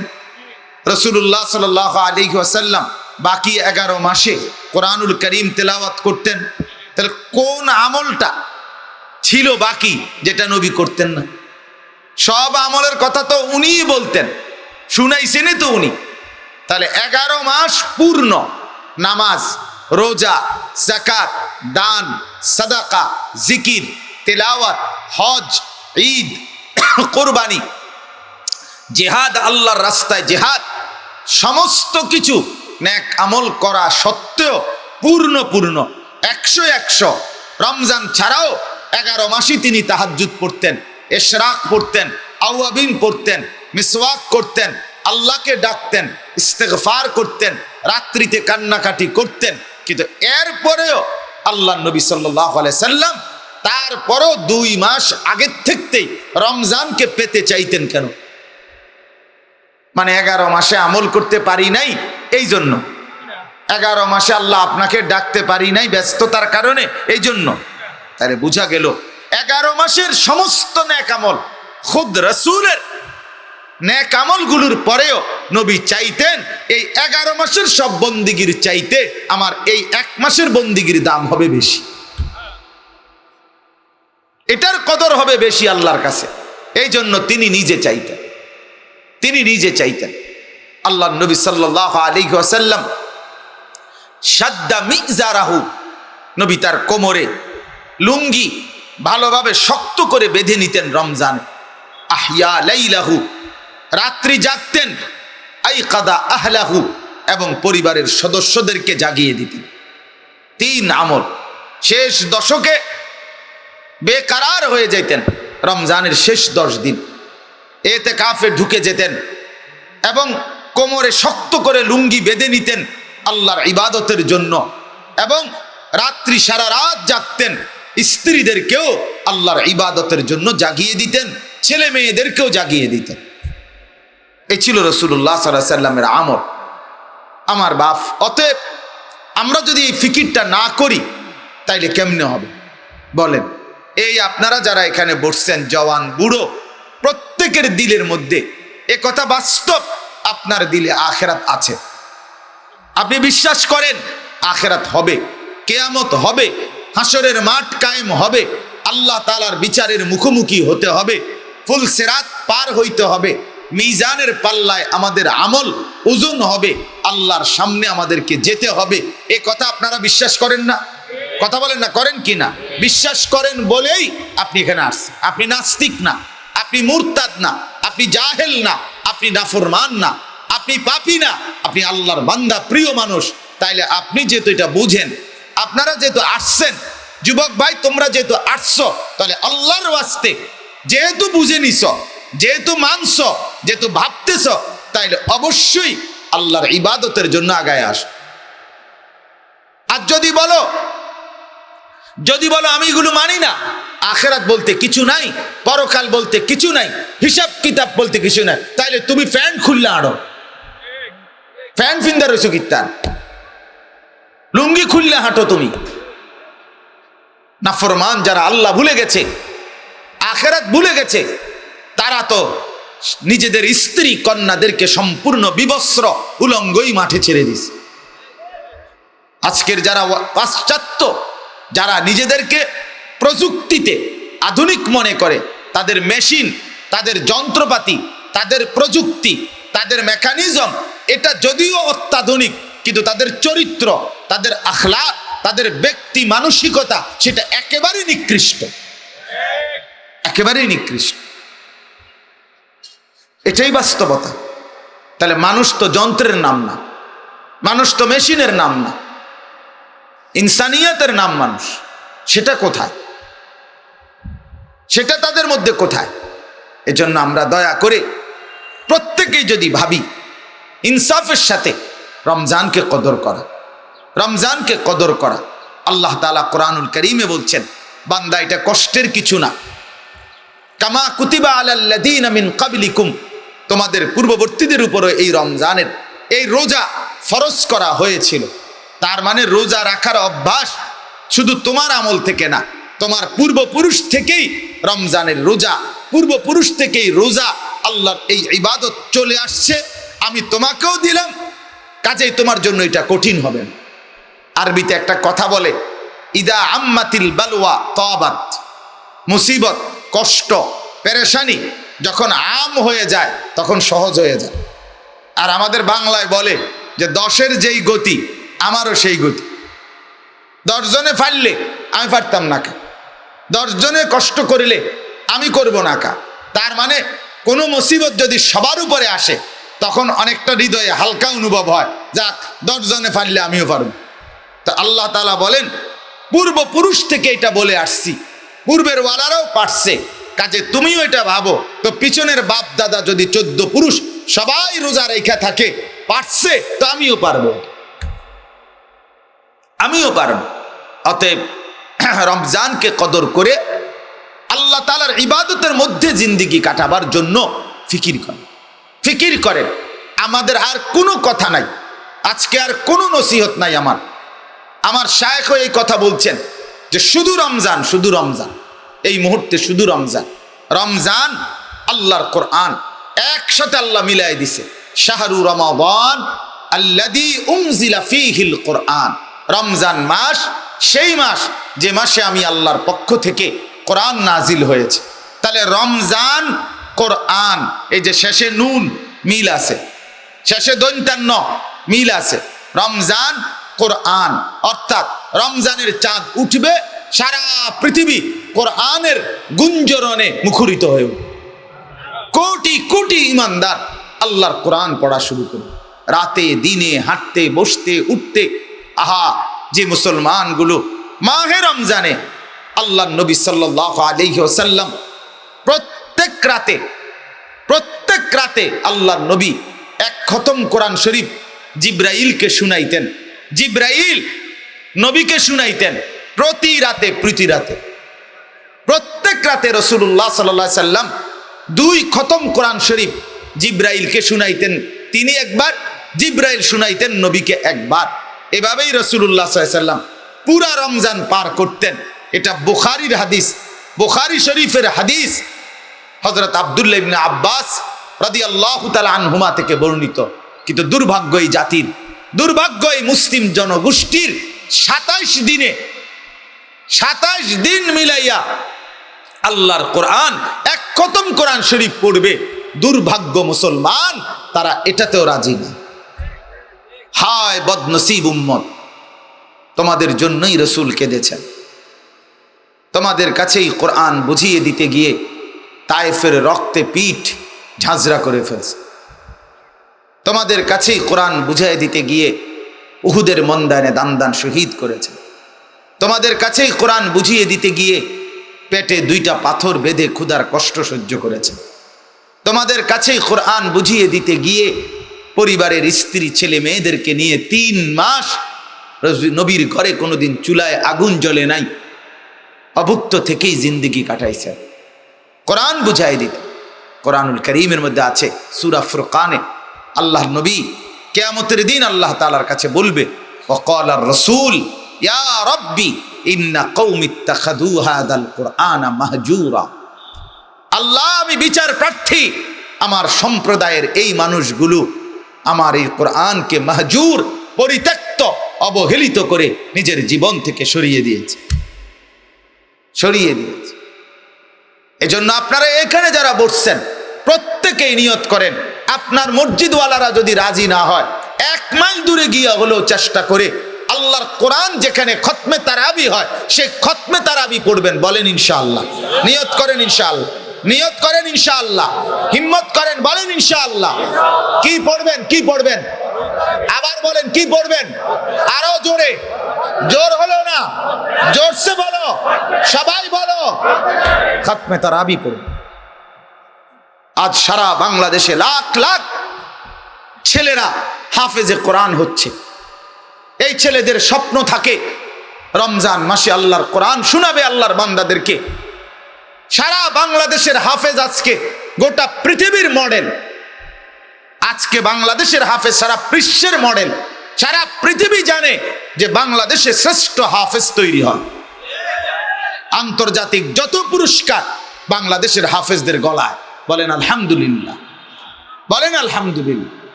রাসূলুল্লাহ সাল্লাল্লাহু আলাইহি ওয়াসাল্লাম বাকি 11 মাসে কোরআনুল কারীম তেলাওয়াত করতেন। তাহলে কোন আমলটা ছিল বাকি যেটা নবী করতেন না? সব আমলের কথা তো উনিই বলতেন, শুনাইছেনই তো উনি। তাহলে 11 মাস পূর্ণ নামাজ, রোজা, যাকাত, দান, সাদাকা, জিকির, তেলাওয়াত, হজ, ঈদ, কুরবানি, জিহাদ, আল্লাহর রাস্তায় জিহাদ, সমস্ত কিছু নেক আমল করা সত্ত্বেও পূর্ণ 100 রমজান ছাড়াও 11 মাসই তিনি তাহাজ্জুদ পড়তেন, ইশরাক পড়তেন, আওয়াবিন পড়তেন, মিসওয়াক করতেন, আল্লাহকে ডাকতেন, ইস্তেগফার করতেন, রাত্রিতে কান্নাকাটি করতেন। কিন্তু এরপরেও আল্লাহ নবী সাল্লাল্লাহু আলাইহি সাল্লাম তারপরও 2 মাস আগের থেকেই রমজানকে পেতে চাইতেন। কেন? মানে 11 মাসে আমল করতে পারি নাই, এই জন্য 11 মাসে আল্লাহ আপনাকে ডাকতে পারি নাই ব্যস্ততার কারণে, এই জন্য। তাহলে বোঝা গেল 11 মাসের সমস্ত নেক আমল, খুদ রাসূলের নেক আমলগুলোর পরেও নবী চাইতেন এই 11 মাসের সব বন্দিগির চাইতে আমার এই 1 মাসের বন্দিগির দাম হবে বেশি, এটার কদর হবে বেশি আল্লাহর কাছে। এই জন্য তিনি নিজে চাইতেন। আল্লাহ নবী সাল্লাল্লাহু আলাইহি ওয়াসাল্লাম শাদ্দা মিজারাহু, নবী তার কোমরে লুঙ্গি ভালোভাবে শক্ত করে বেঁধে নিতেন রমজানে। আহইয়া লাইলাহু, রাত্রি জাগতেন। আইকাদা আহলাহু, এবং পরিবারের সদস্যদেরকে জাগিয়ে দিতেন। 3 আমল। শেষ দশকে বেকারার হয়ে যেতেন, রমজানের শেষ 10 দিন এতেকাফে ঢুকে যেতেন এবং কোমরে শক্ত করে লুঙ্গি বেঁধে নিতেন আল্লাহর ইবাদতের জন্য, এবং রাত্রি সারা রাত জাগতেন। স্ত্রীদেরকেও আল্লাহর ইবাদতের জন্য জাগিয়ে দিতেন, ছেলে মেয়েদেরকেও জাগিয়ে দিতেন। এই ছিল রাসূলুল্লাহ সাল্লাল্লাহু আলাইহি সাল্লামের আমল। আমার বাপ, অতএব আমরা যদি এই ফিকিরটা না করি তাইলে কেমনে হবে বলেন? এই আপনারা যারা এখানে বসছেন, জওয়ান বুড়ো, প্রত্যেকের দিলের মধ্যে এ কথা বাস্তব, আপনার দিলে আখিরাত আছে। আপনি বিশ্বাস করেন আখিরাত হবে, কিয়ামত হবে, হাসরের মাঠ কায়েম হবে, আল্লাহ তাআলার বিচারের মুখোমুখি হতে হবে, ফুল সিরাত পার হইতে হবে, মিজানের পাল্লায় আমাদের আমল ওজন হবে, আল্লাহর সামনে আমাদেরকে যেতে হবে। এ কথা আপনারা বিশ্বাস করেন না? কথা বলেন না, করেন কি না? বিশ্বাস করেন বলেই আপনি এখানে আসছেন। আপনি নাস্তিক না, আপনি মুরতাদ না, আপনি জাহেল না, আপনি নাফরমান না, আপনি পাপী না, আপনি আল্লাহর বান্দা, প্রিয় মানুষ। তাইলে আপনি যেহেতু এটা বুঝেন, আপনারা যেহেতু আসছেন, যুবক ভাই তোমরা যেহেতু আসছো, তাহলে আল্লাহর ওয়াস্তে যেহেতু বুঝে নিছ, যেহেতু মানছ, যেহেতু ভাবতেছ, তাইলে অবশ্যই আল্লাহর ইবাদতের জন্য আগায় আস। আর যদি বলো আমি এগুলো মানি না, আখিরাত বলতে কিছু নাই, পরকাল বলতে কিছু নাই, হিসাব কিতাব বলতে কিছু নাই, তাইলে তুমি ফ্যান খুললে আড়ো, ফ্যান ফিন্দা রয়েছো কিত্তান, লুঙ্গি খুললে হাঁটো তুমি। নাফরমান যারা আল্লাহ ভুলে গেছে, আখিরাত ভুলে গেছে, তারা তো নিজেদের স্ত্রী কন্যাদেরকে সম্পূর্ণ বিবস্ত্র উলঙ্গই মাঠে ছেড়ে দিছে। আজকের যারা পাশ্চাত্য, যারা নিজেদেরকে প্রযুক্তিতে আধুনিক মনে করে, তাদের মেশিন, তাদের যন্ত্রপাতি, তাদের প্রযুক্তি, তাদের মেকানিজম, এটা যদিও অত্যাধুনিক, কিন্তু তাদের চরিত্র, তাদের আখলাক, তাদের ব্যক্তি মানসিকতা সেটা একেবারেই নিকৃষ্ট, একেবারেই নিকৃষ্ট। এটাই বাস্তবতা। তাহলে মানুষ তো যন্ত্রের নাম না, মানুষ তো মেশিনের নাম না, ইনসানিয়তের নাম মানুষ। সেটা কোথায়? সেটা তাদের মধ্যে কোথায়? এজন্য আমরা দয়া করে প্রত্যেকেই যদি ভাবি ইনসাফের সাথে রমজানকে কদর করা, রমজানকে কদর করা। আল্লাহ তাআলা কোরআনুল কারীমে বলছেন, বান্দা এটা কষ্টের কিছু না। কামা কুতিবা আলাল্লাযীনা মিন ক্বাবলিকুম, তোমাদের পূর্ববর্তীদের উপরে এই রমজানের এই রোজা ফরজ করা হয়েছিল। তার মানে রোজা রাখার অভ্যাস শুধু তোমার আমল থেকে না, তোমার পূর্বপুরুষ থেকেই রমজানের রোজা, পূর্বপুরুষ থেকেই রোজা, আল্লাহর এই ইবাদত চলে আসছে। আমি তোমাকেও দিলাম, কাজেই তোমার জন্য এটা কঠিন হবে না। আরবিতে একটা কথা বলে, ইদা আম্মাতিল বালওয়া তাবাত, মুসিবত, কষ্ট, পেরেশানি যখন আম হয়ে যায় তখন সহজ হয়ে যায়। আর আমাদের বাংলায় বলে যে 10-এর যেই গতি আমারও সেই গতি। 10 জনে ফাইললে আমি পারতাম না কা, 10 জনে কষ্ট করিলে আমি করব না কা। তার মানে কোনো মুসিবত যদি সবার উপরে আসে তখন অনেকটা হৃদয়ে হালকা অনুভব হয়, যাক 10 জনে পারলে আমিও পারব। তা আল্লাহ তাআলা বলেন পূর্বপুরুষ থেকে এটা বলে আসছি, পূর্বের ওয়ালারাও পারছে, কাজে তুমিও এটা ভাবো। তো পিছনের বাপ দাদা যদি 14 পুরুষ সবাই রোজা রেখা থাকে পারছে, তো আমিও পারবো, আমিও পারবো। অতএব রমজানকে কদর করে আল্লাহ তাআলার ইবাদতের মধ্যে জিন্দেগি কাটাবার জন্য ফিকির করেন। আমাদের আর কোনো কথা নাই, আজকে আর কোনো নসিহত নাই। আমার শায়েখ এই কথা বলছেন যে শুধু রমজান, শুধু রমজান, এই মুহূর্তে শুধু রমজান। রমজান আল্লাহর কোরআন একসাথে আল্লাহ মিলাই দিছে। শাহরু রমাদান আল্লাযী উনজিলা ফীহিল কোরআন। রমজান মাস সেই মাস যে মাসে আমি আল্লাহর পক্ষ থেকে কোরআন নাজিল হয়েছে। তাহলে রমজান কোরআন, এই যে শেষে নুন মিল আছে, শেষে দন্তান্ন মিল আছে। রমজান কোরআন, অর্থাৎ রমজানের চাঁদ উঠবে, সারা পৃথিবী কোরআনের গুঞ্জরণে মুখরিত হয়ে উঠবে। কোটি কোটি ইমানদার আল্লাহর কোরআন পড়া শুরু করবে, রাতে দিনে হাঁটতে বসতে উঠতে। আহা, যে মুসলমানগুলো মাহে রমজানে আল্লাহ নবী সাল্লাল্লাহু আলাইহি ওয়াসাল্লাম প্রত্যেক রাতে আল্লাহর নবী এক খতম কোরআন শরীফ জিব্রাইলকে শুনাইতেন, জিব্রাইল নবীকে শুনাইতেন প্রতি রাতে প্রত্যেক রাতে রাসূলুল্লাহ সাল্লাল্লাহু আলাইহি সাল্লাম 2 খতম কোরআন শরীফ জিব্রাইলকে শুনাইতেন, তিনি একবার, জিব্রাইল শুনাইতেন নবীকে একবার। এভাবেই রাসূলুল্লাহ সাল্লাল্লাহু আলাইহি সাল্লাম পুরা রমজান পার করতেন। এটা বুখারীর হাদিস, বুখারী শরীফের হাদিস, হযরত আব্দুল্লাহ ইবনে আব্বাস রাদিয়াল্লাহু তাআলা আনহুমা থেকে বর্ণিত। কিন্তু দুর্ভাগ্য এই জাতির, দুর্ভাগ্য এই মুসলিম জনগোষ্ঠীর, 27 দিন মিলাইয়া আল্লাহর কোরআন এক খতম কোরআন শরীফ পড়বে। দুর্ভাগ্য মুসলমান, তারা এটাতেও রাজি না। হায় বদনসিব উম্মত, তোমাদের জন্যই রাসূল কেঁদেছেন। তোমাদের কাছেই কোরআন বুঝিয়ে দিতে গিয়ে তায়েফের রক্তে পিঠ ঝাঁঝরা করে ফেলছে। তোমাদের কাছেই কোরআন বুঝিয়ে দিতে গিয়ে উহুদের ময়দানে দান শহীদ করেছে। তোমাদের কাছেই কোরআন বুঝিয়ে দিতে গিয়ে পেটে 2টা পাথর বেঁধে ক্ষুধার কষ্ট সহ্য করেছে। তোমাদের কাছেই কোরআন বুঝিয়ে দিতে গিয়ে পরিবারের স্ত্রী ছেলে মেয়েদেরকে নিয়ে 3 মাস নবীর ঘরে কোনোদিন চুলায় আগুন জ্বলে নাই, অভুক্ত থেকেই জিন্দেগি কাটাইছে। কোরআন বুঝাই দিতে। কোরআনুল কারীমের মধ্যে আছে সূরা ফুরকানে আল্লাহর নবী কিয়ামতের দিন আল্লাহ তাআলার কাছে বলবে, ওয়াকালার রাসূল ইয়া রাব্বি ইন্না কওমি ইত্তাখাযু হাযাল কুরআনা মাহজুরা। আল্লাহ, আমি বিচার প্রার্থী, আমার সম্প্রদায়ের এই মানুষগুলো আমার এই কোরআনকে মাহজুর, পরিত্যক্ত, অবহেলিত করে নিজের জীবন থেকে সরিয়ে দিয়েছে। এজন্য আপনারা এখানে যারা বসছেন প্রত্যেকেই নিয়ত করেন, আপনার মসজিদওয়ালারা যদি রাজি না হয় 1 মাইল দূরে গিয়ে হলেও চেষ্টা করে আল্লাহর কোরআন যেখানে খতমে তারাবি হয় সেই খতমে তারাবি পড়বেন। বলেন ইনশাআল্লাহ, নিয়ত করেন ইনশাআল্লাহ, নিয়ত করেন ইনশাআল্লাহ, হিম্মত করেন, বলেন ইনশাআল্লাহ। কি পড়বেন? আবার বলেন কি পড়বেন? আরো জোরে, জোর হলো না, জোরসে বলো, সবাই বলো, খতমে তারাবি পড়বেন। আজ সারা বাংলাদেশে লাখ লাখ ছেলেরা হাফেজে কোরআন হচ্ছে। এই ছেলেদের স্বপ্ন থাকে রমজান মাসে আল্লাহর কোরআন শোনাবে আল্লাহর বান্দাদেরকে। সারা বাংলাদেশের হাফেজ আজকে গোটা পৃথিবীর মডেল। আজকে বাংলাদেশের হাফেজ সারা বিশ্বের মডেল। সারা পৃথিবী জানে যে বাংলাদেশে শ্রেষ্ঠ হাফেজ তৈরি হয়। আন্তর্জাতিক যত পুরস্কার বাংলাদেশের হাফেজদের গলায়। বলেন আলহামদুলিল্লাহ, বলেন আলহামদুলিল্লাহ।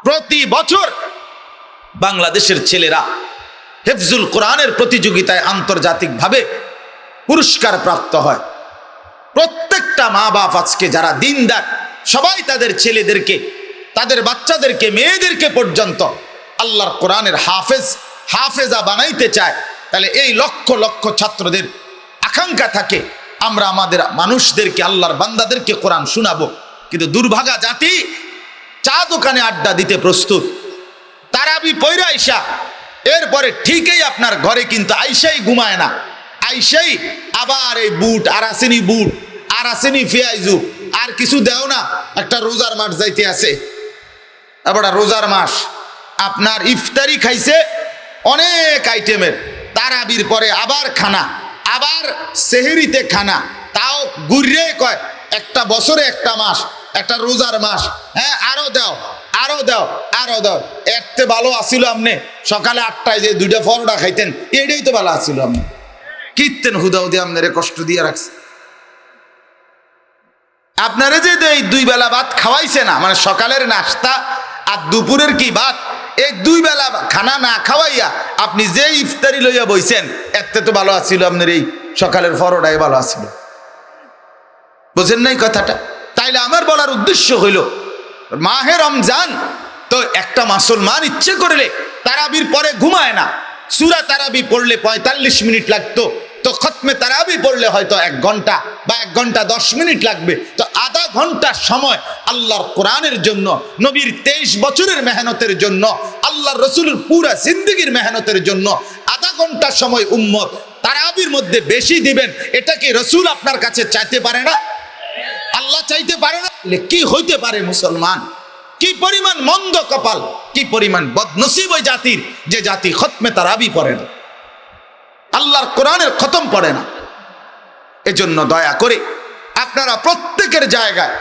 প্রতি বছর বাংলাদেশের ছেলেরা হিফজুল কোরআনের প্রতিযোগিতায় আন্তর্জাতিকভাবে পুরস্কার প্রাপ্ত হয়। প্রত্যেকটা মা বাপ আজকে যারা দিনদার, সবাই তাদের ছেলেদেরকে, তাদের বাচ্চাদেরকে, মেয়েদেরকে পর্যন্ত আল্লাহর কোরআনের হাফেজা বানাইতে চায়। তাহলে এই লক্ষ লক্ষ ছাত্রদের আকাঙ্ক্ষা থাকে আমরা আমাদের মানুষদেরকে, আল্লাহর বান্দাদেরকে কোরআন শোনাবো। কিন্তু দুর্ভাগা জাতি চা দোকানে আড্ডা দিতে প্রস্তুত। তারাবি পয়রা আইসা এরপরে ঠিকই আপনার ঘরে কিন্তু আইসাই ঘুমায় না, আইসাই আবার এই বুট আর আসেনি বুট আর আসেনি পেঁয়াজু আর কিছু দেও না, একটা রোজার মাস যাইতে আছে, আবার রোজার মাস আপনার ইফতারি খাইছে অনেক আইটেমের, তারাবির পরে আবার খানা, আবার সেহরিতে খানা, তাও ঘুরিয়ে কয় একটা বছরে একটা মাস, একটা রোজার মাস, হ্যাঁ আরো দাও আরো দাও আরো দাও। এরতে ভালো আসিল আপনি সকালে 8টায় যে 2টা পরোটা খাইতেন, এটাই তো ভালো আসিল। আপনি কীর্তেন হুদাউদি আপনারে কষ্ট দিয়ে রাখছে, আপনারে যে এই 2 বেলা ভাত খাওয়াইছে না, মানে সকালের নাস্তা আর দুপুরের কি ভাত, এই 2 বেলা খানা না খাওয়াইয়া আপনি যে ইফতারি লইয়া বইছেন, এতে তো ভালো আসিল আপনার এই সকালের পরোটাই ভালো আসিল। বুঝেন নাই কথাটা? তাইলে আমার বলার উদ্দেশ্য হইল মাহে রমজান তো একটা মুসলমান ইচ্ছে করলে তারাবির পরে ঘুমায় না, সূরা তারাবি পড়লে 45 মিনিট লাগতো, তো খতমে তারাবি পড়লে হয়তো 1 ঘন্টা বা 1 ঘন্টা 10 মিনিট লাগবে, তো আধা ঘন্টার সময় আল্লাহর কোরআনের জন্য, নবীর 23 বছরের মেহনতের জন্য, আল্লাহর রসুলের পুরা জিন্দেগির মেহনতের জন্য আধা ঘন্টার সময় উম্মত তারাবির মধ্যে বেশি দিবেন, এটা কি রসুল আপনার কাছে চাইতে পারে না? আল্লাহ চাইতে পারে না? কি হইতে পারে মুসলমান, কি পরিমাণ মন্দ কপাল, কি পরিমাণ বদনসিব ওই জাতির, যে জাতি খতমে তারাবি পড়ে না, আল্লাহর কোরআনের খতম পড়ে না। এজন্য দয়া করে আপনারা প্রত্যেকের জায়গায়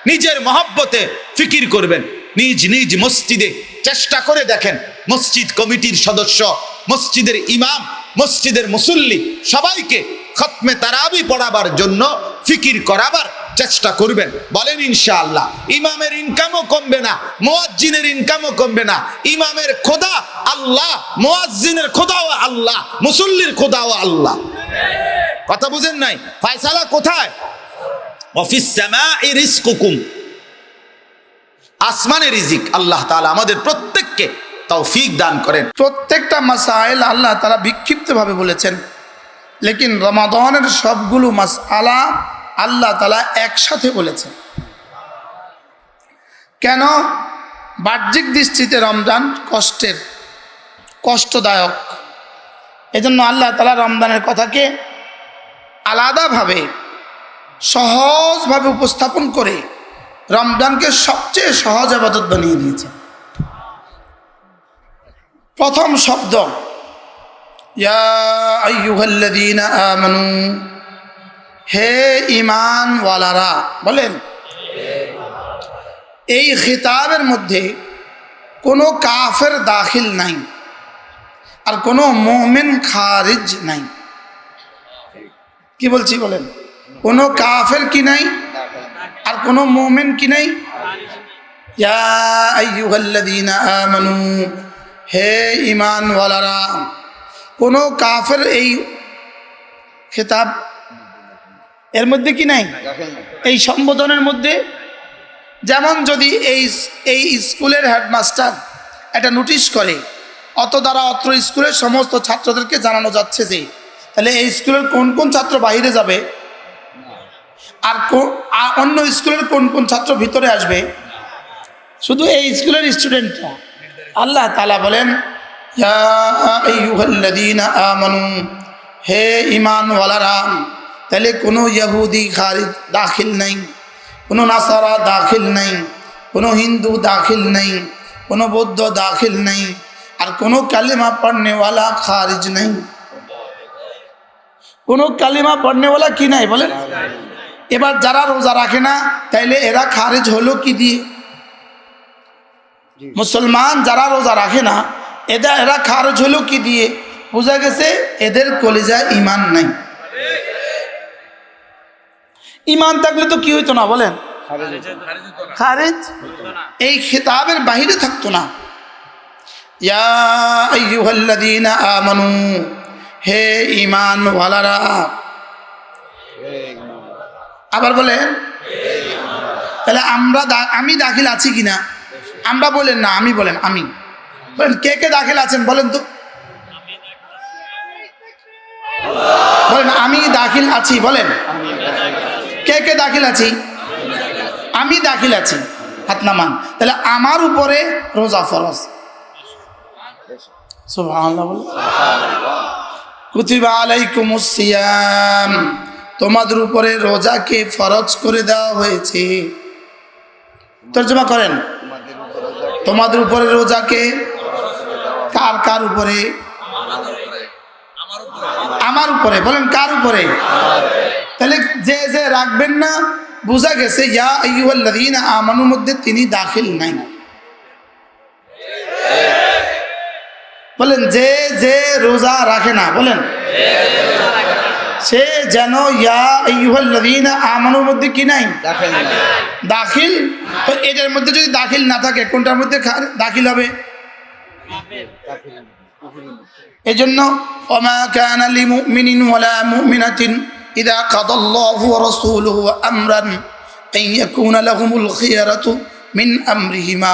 নিজের মহব্বতে ফিকির করবেন, নিজ নিজ মসজিদে চেষ্টা করে দেখেন, মসজিদ কমিটির সদস্য, মসজিদের ইমাম, মসজিদের মুসল্লি সবাইকে খতমে তারাবি পড়াবার জন্য ফিকির করাবার চেষ্টা করবেন। বলেন ইনশাআল্লাহ। ইমামের ইনকামও কমবে না, মুয়াজ্জিনের ইনকামও কমবে না। ইমামের খোদা আল্লাহ, মুয়াজ্জিনের খোদাও আল্লাহ, মুসল্লির খোদাও আল্লাহ। কথা বুঝেন নাই? ফয়সালা কোথায়? ওয়াফিস সামাই রিজকুকুম, আসমানে রিজিক। আল্লাহ তাআলা আমাদের প্রত্যেককে তৌফিক দান করেন। প্রত্যেকটা মাসাইল আল্লাহ তাআলা বিক্ষিপ্তভাবে বলেছেন, লেকিন রমাদানের সবগুলো মাসআলা আল্লাহ তাআলা একসাথে বলেছেন। কেন? বাহ্যিক দৃষ্টিতে রমজান কষ্টদায়ক, এজন্য আল্লাহ তাআলা রমজানের কথাকে আলাদাভাবে সহজভাবে উপস্থাপন করে রমজানকে সবচেয়ে সহজ ইবাদত বানিয়ে দিয়েছে। প্রথম শব্দ ইয়া আইয়ুহাল্লাযীনা আমানু, হে ঈমানওয়ালারা। বলেন, এই খিতাবের মধ্যে কোনো কাফের দাখিল নাই আর কোনো মুমিন খারিজ নাই। কি বলছি বলেন? কোনো কাফের কি নাই আর কোনো মুমিন কি নাই। ইয়া আইয়ুহাল্লাযীনা আমানু, হে ঈমানওয়ালারা। কোনো কাফের এই খেতাব এর মধ্যে কি নাই, এই সম্বোধনের মধ্যে। যেমন যদি এই স্কুলের হেডমাস্টার একটা নোটিশ করে, অত দ্বারা অত্র স্কুলের সমস্ত ছাত্রদেরকে জানানো যাচ্ছে যে, তাহলে এই স্কুলের কোন কোন ছাত্র বাইরে যাবে আর অন্য স্কুলের কোন কোন ছাত্র ভিতরে আসবে? শুধু এই স্কুলের স্টুডেন্টরা। আল্লাহ তাআলা বলেন, ইয়া আইয়ুহাল্লাযীনা আমানু, হে ঈমানওয়ালারা। তাহলে কোনো ইহুদি খারিজ দাখিল নাই, কোনো নাসারা দাখিল নাই, কোনো হিন্দু দাখিল নাই, কোনো বৌদ্ধ দাখিল নাই, আর কোনো কালিমা পড়নেওয়ালা খারিজ নাই। কোনো কালিমা পড়নেওয়ালা কি নাই বলেন? এবার যারা রোজা রাখে না, তাইলে এরা খারিজ হলো কি দিয়ে? মুসলমান যারা রোজা রাখে না, এরা খারিজ হলো কি দিয়ে? বোঝা গেছে এদের কলিজায় ঈমান নাই। ঈমান থাকলে তো কি হইতো না বলেন? খারিজ এই খিতাবের বাহিরে থাকতো না। ইয়া আইয়ুহাল্লাযীনা আমানু, হে ঈমানওয়ালারা। আবার বলেন, তাহলে আমি দাখিল আছি কিনা? আমরা বলেন না, আমি বলেন, আমি বলেন। কে কে দাখিল আছেন বলেন তো? বলেন আমি দাখিল আছি। বলেন কে কে দাখিল আছি? আমি দাখিল আছি, হাত নামান, তাহলে আমার উপরে রোজা ফরজ। সুবহানাল্লাহ বলে। কুতিবা আলাইকুমুস সিয়াম, তোমাদের উপরে রোজাকে ফরজ করে দেওয়া হয়েছে। তর্জমা করেন, তোমাদের উপরে রোজাকে, কার কার উপরে? আমার উপরে। বলেন কার উপরে? তাহলে যে যে রাখবেন না, বোঝা গেছে ইয়া আইয়ুহাল্লাযীনা আমানুর মধ্যে তিনি দাখিল নাই। বলেন যে যে রোজা রাখে না, বলেন সে যেন ইয়া আইয়ুহাল্লাযীনা আমানুর মধ্যে কি নাই? দাখিল। তো এটার মধ্যে যদি দাখিল না থাকে, কোনটার মধ্যে দাখিল হবে? এজন্য ওমা কানা লিমুমিনিন ওয়ালা মুমিনাতিন ইযা কাদাল্লাহু ওয়া রাসূলুহু আমরান আন ইয়াকুনা লাহুমুল খিয়ারাতু মিন আমরিহিমা।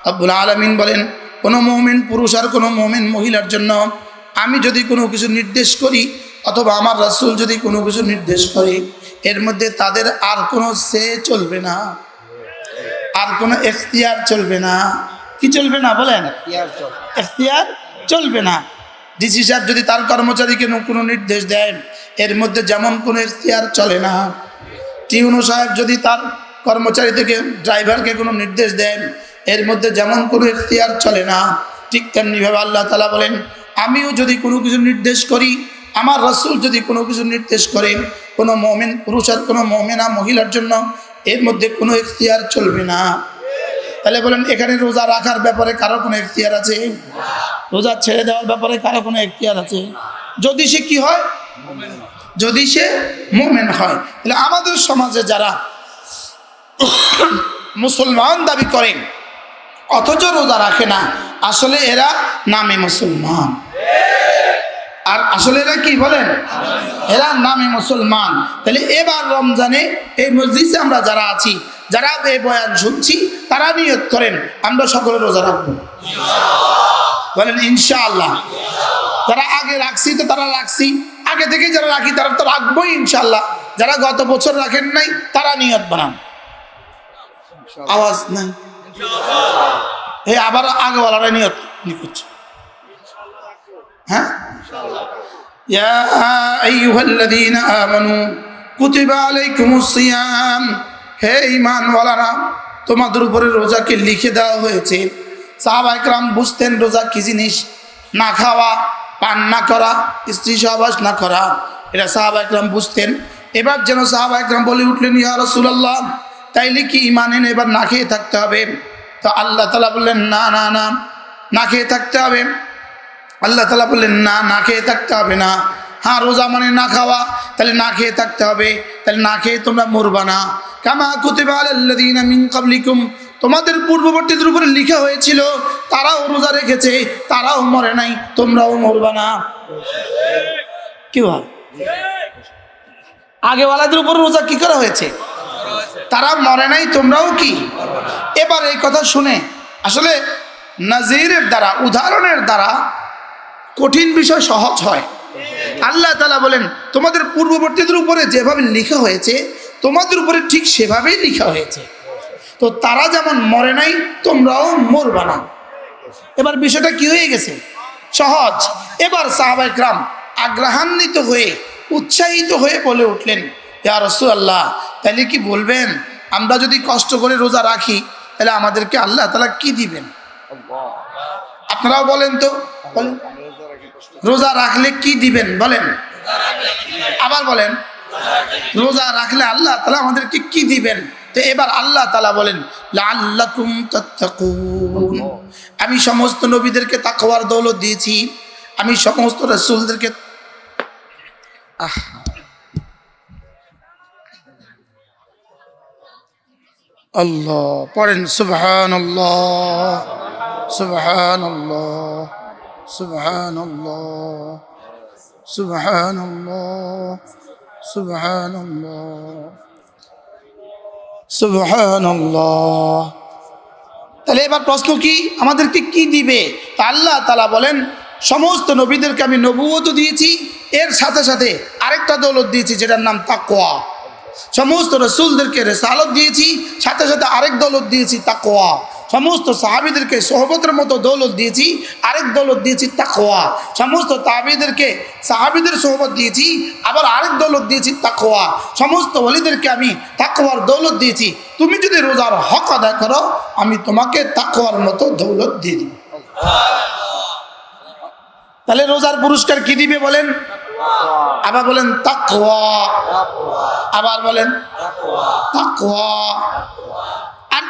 রব্বুল আলামিন বলেন, কোনো মুমিন পুরুষ আর কোনো মুমিন মহিলার জন্য আমি যদি কোনো কিছু নির্দেশ করি, অথবা আমার রাসূল যদি কোনো কিছু নির্দেশ করে, এর মধ্যে তাদের আর কোনো সে চলবে না, আর কোনো এখতিয়ার চলবে না। কি চলবে না? বলেন এখতিয়ার চলবে না। ডিসি সাহেব যদি তার কর্মচারীকে কোনো নির্দেশ দেন, এর মধ্যে যেমন কোনো এখতিয়ার চলে না। টিউনো সাহেব যদি তার কর্মচারী থেকে ড্রাইভারকে কোনো নির্দেশ দেন, এর মধ্যে যেমন কোনো এখতিয়ার চলে না। ঠিক তেমনিভাবে আল্লাহ তাআলা বলেন, আমিও যদি কোনো কিছু নির্দেশ করি, আমার রাসূল যদি কোনো কিছু নির্দেশ করেন, কোনো মুমিন পুরুষ আর কোনো মুমিনা মহিলার জন্য এর মধ্যে কোনো এখতিয়ার চলবে না। তাহলে বলেন, এখানে রোজা রাখার ব্যাপারে কারো কোনো এখতিয়ার আছে? রোজা ছেড়ে দেওয়ার ব্যাপারে কারো কোনো এখতিয়ার আছে? যদি সে কি হয়? যদি সে মুমিন হয়। তাহলে আমাদের সমাজে যারা মুসলমান দাবি করেন অথচ রোজা রাখে না, আসলে এরা নামে মুসলমান। আর আসলে এরা কি বলেন? এরা নামে মুসলমান। তাহলে এবার রমজানে এই মজলিসে আমরা যারা আছি, যারা এই বয়ান শুনছি, তারা নিয়ত করেন আমরা সকলে রোজা রাখবো। বলেন ইনশাআল্লাহ। যারা আগে রাখছি তো তারা রাখছি, আগে থেকে যারা রাখি তারা তো রাখবোই ইনশাআল্লাহ। যারা গত বছর রাখেন নাই তারা নিয়ত বানান। আওয়াজ নাই, এই আবার আগে বলাটা নিয়ত করছে। হ্যাঁ, ইয়া আইয়ুহাল্লাযীনা আমানু কুতিবা আলাইকুমুস সিয়াম, হে ঈমানওয়ালারা, তোমাদের উপরে রোজাকে লিখে দেওয়া হয়েছে। সাহাবায়ে কেরাম বুঝতেন রোজা কি জিনিস। না খাওয়া, পান না করা, স্ত্রী সহবাস না করা, এটা সাহাবায়ে কেরাম বুঝতেন। এবার যেন সাহাবায়ে কেরাম বলে উঠলেন, ইয়া রাসূলুল্লাহ, তাইলে কি ঈমান এনে এবার না খেয়ে থাকতে হবে? তো আল্লাহ তাআলা বললেন, না না না, না খেয়ে থাকতে হবে। আল্লাহ তাআলা বললেন, না, না খেয়ে থাকতে হবে না। হ্যাঁ, রোজা মানে না খাওয়া, তাহলে না খেয়ে থাকতে হবে। তাহলে না খেয়ে তোমরা মরবা না। কামা কুতিবা আলাল্লাযীনা মিন ক্বাবলিকুম, তোমাদের পূর্ববর্তীদের উপরে লেখা হয়েছিল, তারাও রোজা রেখেছে, তারাও মরে নাই, তোমরাও মরবা না। কি হয়? আগেওয়ালাদের উপর রোজা কি করা হয়েছে? তারা মরে নাই, তোমরাও কি? এবার এই কথা শুনে আসলে নাজিরের দ্বারা, উদাহরণের দ্বারা কঠিন বিষয় সহজ হয়। আল্লাহ তাআলা বলেন, তোমাদের পূর্ববর্তীদের উপরে যেভাবে লেখা হয়েছে, তোমাদের উপরে ঠিক সেভাবেই লেখা হয়েছে। তো তারা যেমন মরে নাই, তোমরাও মরবা না। এবার বিষয়টা কি হয়ে গেছে? সহজ। এবার সাহাবায়ে কেরাম আগ্রহান্বিত হয়ে, উৎসাহিত হয়ে বলে উঠলেন, ইয়া রাসূলুল্লাহ, তাহলে কি বলবেন আমরা যদি কষ্ট করে রোজা রাখি, তাহলে আমাদেরকে আল্লাহ তাআলা কি দিবেন? আপনারাও বলেন তো, বলেন রোজা রাখলে কি দিবেন? বলেন, আবার বলেন, রোজা রাখলে আল্লাহ তাআলা আমাদেরকে কি দিবেন? তো এবার আল্লাহ তাআলা বলেন, লাআল্লাকুম তাত্তাকুন, আমি সমস্ত নবীদেরকে তাকওয়ার দৌলত দিয়েছি, আমি সমস্ত রাসূলদেরকে। আল্লাহ পড়েন, সুবহানাল্লাহ সুবহানাল্লাহ সুবহানাল্লাহ সুবহানাল্লাহ সুবহানাল্লাহ সুবহানাল্লাহ। তাহলে এবার প্রশ্ন কি, আমাদেরকে কি দিবে? তা আল্লাহ তাআলা বলেন, সমস্ত নবীদেরকে আমি নবুয়ত দিয়েছি, এর সাথে সাথে আরেকটা দৌলত দিয়েছি যেটার নাম তাকওয়া। সমস্ত রসুলদেরকে রিসালাত দিয়েছি, সাথে সাথে আরেক দৌলত দিয়েছি তাকওয়া। সমস্ত সাহাবীদেরকে সোহবতের মতো দৌলত দিয়েছি, আরেক দৌলত দিয়েছি তাকওয়া। সমস্ত তাবিদেরকে সাহাবীদের সোহবত দিয়েছি, আবার আরেক দৌলত দিয়েছি তাকওয়া। সমস্ত ওলিদেরকে আমি তাকওয়ার দৌলত দিয়েছি। তুমি যদি রোজার হক আদায় করো, আমি তোমাকে তাকওয়ার মতো দৌলত দিয়ে দিব। তাহলে রোজার পুরস্কার কি দিবে বলেন? আবার বলেন তাকওয়া, আবার বলেন তাকওয়া। আর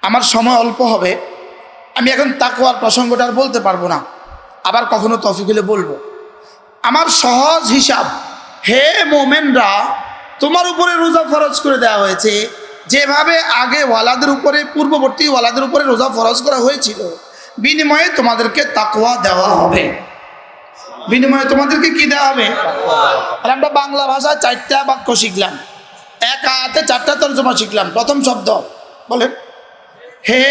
আমার সময় অল্প হবে, আমি এখন তাকওয়ার প্রসঙ্গটা আর বলতে পারবো না, আবার কখনো তৌফিক হলে বলবো। আমার সহজ হিসাব, হে মোমেনরা, তোমার উপরে রোজা ফরজ করে দেওয়া হয়েছে যেভাবে আগে ওয়ালাদের উপরে, পূর্ববর্তী ওয়ালাদের উপরে রোজা ফরজ করা হয়েছিল। বিনিময়ে তোমাদেরকে তাকওয়া দেওয়া হবে। বিনিময়ে তোমাদেরকে কি দেওয়া হবে? আর আমরা বাংলা ভাষায় 4টা বাক্য শিখলাম, এক আয়াতে 4টা তর্জমা শিখলাম। প্রথম শব্দ বলেন, হে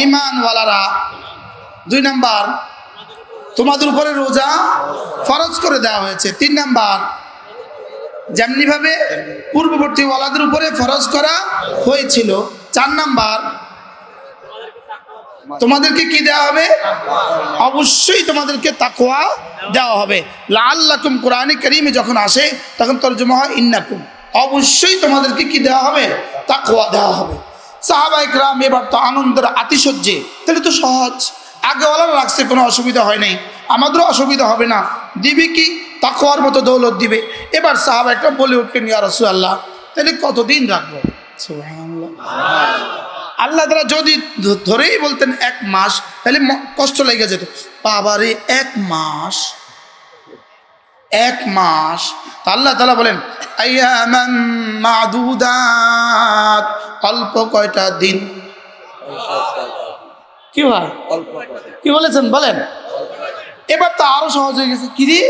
ঈমানওয়ালারা। 2 নাম্বার, তোমাদের উপরে রোজা ফরজ করে দেওয়া হয়েছে। 3 নাম্বার, যেমনিভাবে পূর্ববর্তী ওয়ালাদের উপরে ফরজ করা হয়েছিল। 4 নাম্বার, তোমাদেরকে কি দেওয়া হবে? অবশ্যই তোমাদেরকে তাকওয়া দেওয়া হবে। লাআল্লাকুম কোরআনে কারীমে যখন আসে তখন তরজমা হয় ইন্নাকুম, অবশ্যই তোমাদেরকে কি দেওয়া হবে? তাকওয়া দেওয়া হবে। সাহাবায়ে কেরাম এবার তো আনন্দের আতিশয্যে, তাহলে তো সহজ, আগে ওয়ালারা রাখছে, কোনো অসুবিধা হয় নাই, আমাদেরও অসুবিধা হবে না। দিবে কি? তাকওয়ার মতো দৌলত দিবে। এবার সাহাবায়ে কেরাম বলে উঠলেন, ইয়া রাসূলুল্লাহ, তাহলে কতদিন রাখবো? সুবহানাল্লাহ। আল্লাহ তাআলা যদি ধরেই বলতেন 1 মাস, তাহলে কষ্ট লেগে যেত। বাবারে 1 মাস, 1 মাস। তা আল্লাহ তাআলা বলেন আইয়ামান মাদুদাত, অল্প কয়টা দিন। কি ভাই কি বলেছেন বলেন? এবার তো আরো সহজ হয়ে গেছে। কি রে,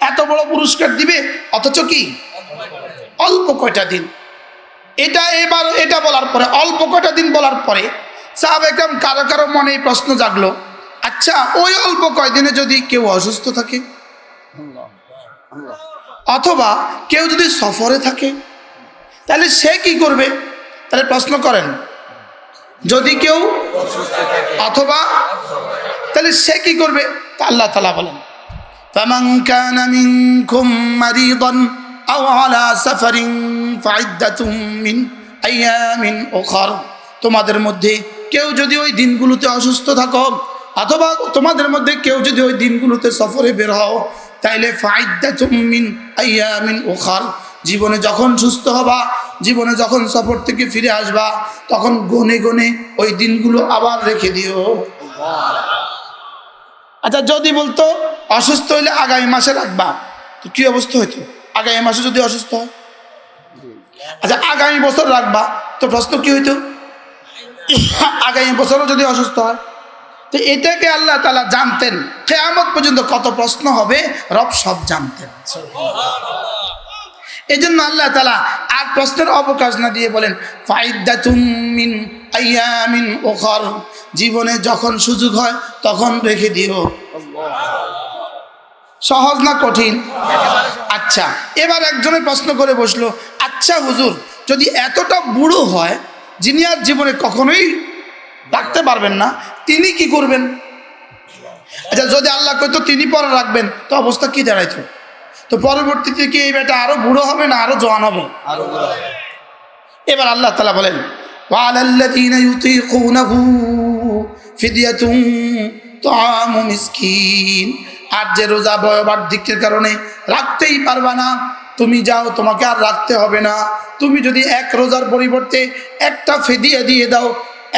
এত বড় পুরস্কার দিবে, অথচ কি অল্প কয়টা দিন। এটা এবার এটা বলার পরে, অল্প কয়টা দিন বলার পরে সাহাবায়ে কেরাম কারো কারো মনে এই প্রশ্ন জাগলো, আচ্ছা ওই অল্প কয়দিনে যদি কেউ অসুস্থ থাকে, অথবা কেউ যদি সফরে থাকে, তাহলে সে কি করবে? তাহলে প্রশ্ন করেন, যদি কেউ অথবা, তাহলে সে কি করবে? তা আল্লাহ তাআলা বলেন, ফামান কানা মিনকুম মারিদান আও আলা সাফারিন ফাইদ্দাতুম মিন আইয়ামিন উখর। তোমাদের মধ্যে কেউ যদি ওই দিনগুলোতে অসুস্থ থাকো, অথবা তোমাদের মধ্যে কেউ যদি ওই দিনগুলোতে সফরে বের হও, তাইলে ফাইদ্দাতুম মিন আইয়ামিন উখর, জীবনে যখন সুস্থ হবা, জীবনে যখন সফর থেকে ফিরে আসবা, তখন গনে গনে ওই দিনগুলো আবার রেখে দিও। আচ্ছা যদি বলতো অসুস্থ হইলে আগামী মাসে রাখবা, তো কি অবস্থা হইতো? আগামী মাসে যদি অসুস্থ হয়, আচ্ছা আগামী বছর রাখবা, তো প্রশ্ন কি হইতো? আগামী বছরও যদি অসুস্থ হয়। তো এটাকে আল্লাহ তাআলা জানতেন, কিয়ামত পর্যন্ত কত প্রশ্ন হবে রব সব জানতেন। এই জন্য আল্লাহ তাআলা আর প্রশ্নের অবকাশ না দিয়ে বলেন ফাইদ্দাতুম মিন আইয়ামিন উখর, জীবনে যখন সুযোগ হয় তখন রেখে দিও। সহজ না কঠিন? আচ্ছা এবার একজনের প্রশ্ন করে বসলো, আচ্ছা হুজুর, যদি এতটা বুড়ো হয়, যিনি আর জীবনে কখনোই রাখতে পারবেন না, তিনি কি করবেন? আচ্ছা যদি আল্লাহ কইতো তিনি পরে রাখবেন, তো অবস্থা কি দাঁড়াইতো? তো পরবর্তীতে কি এই বেটা আরো বুড়ো হবে না আরো জওয়ান হবে? এবার আল্লাহ তাআলা বলেন ওয়ালাল্লাযীনা ইউতীকুনাহু ফিদিয়াতুন তুআমু মিসকিন, আর যে রোজা বয়োবার্ধক্যের কারণে রাখতেই পারবা না, তুমি যাও, তোমাকে আর রাখতে হবে না। তুমি যদি 1 রোজার পরিবর্তে 1টা ফিদিয়া দিয়ে দাও,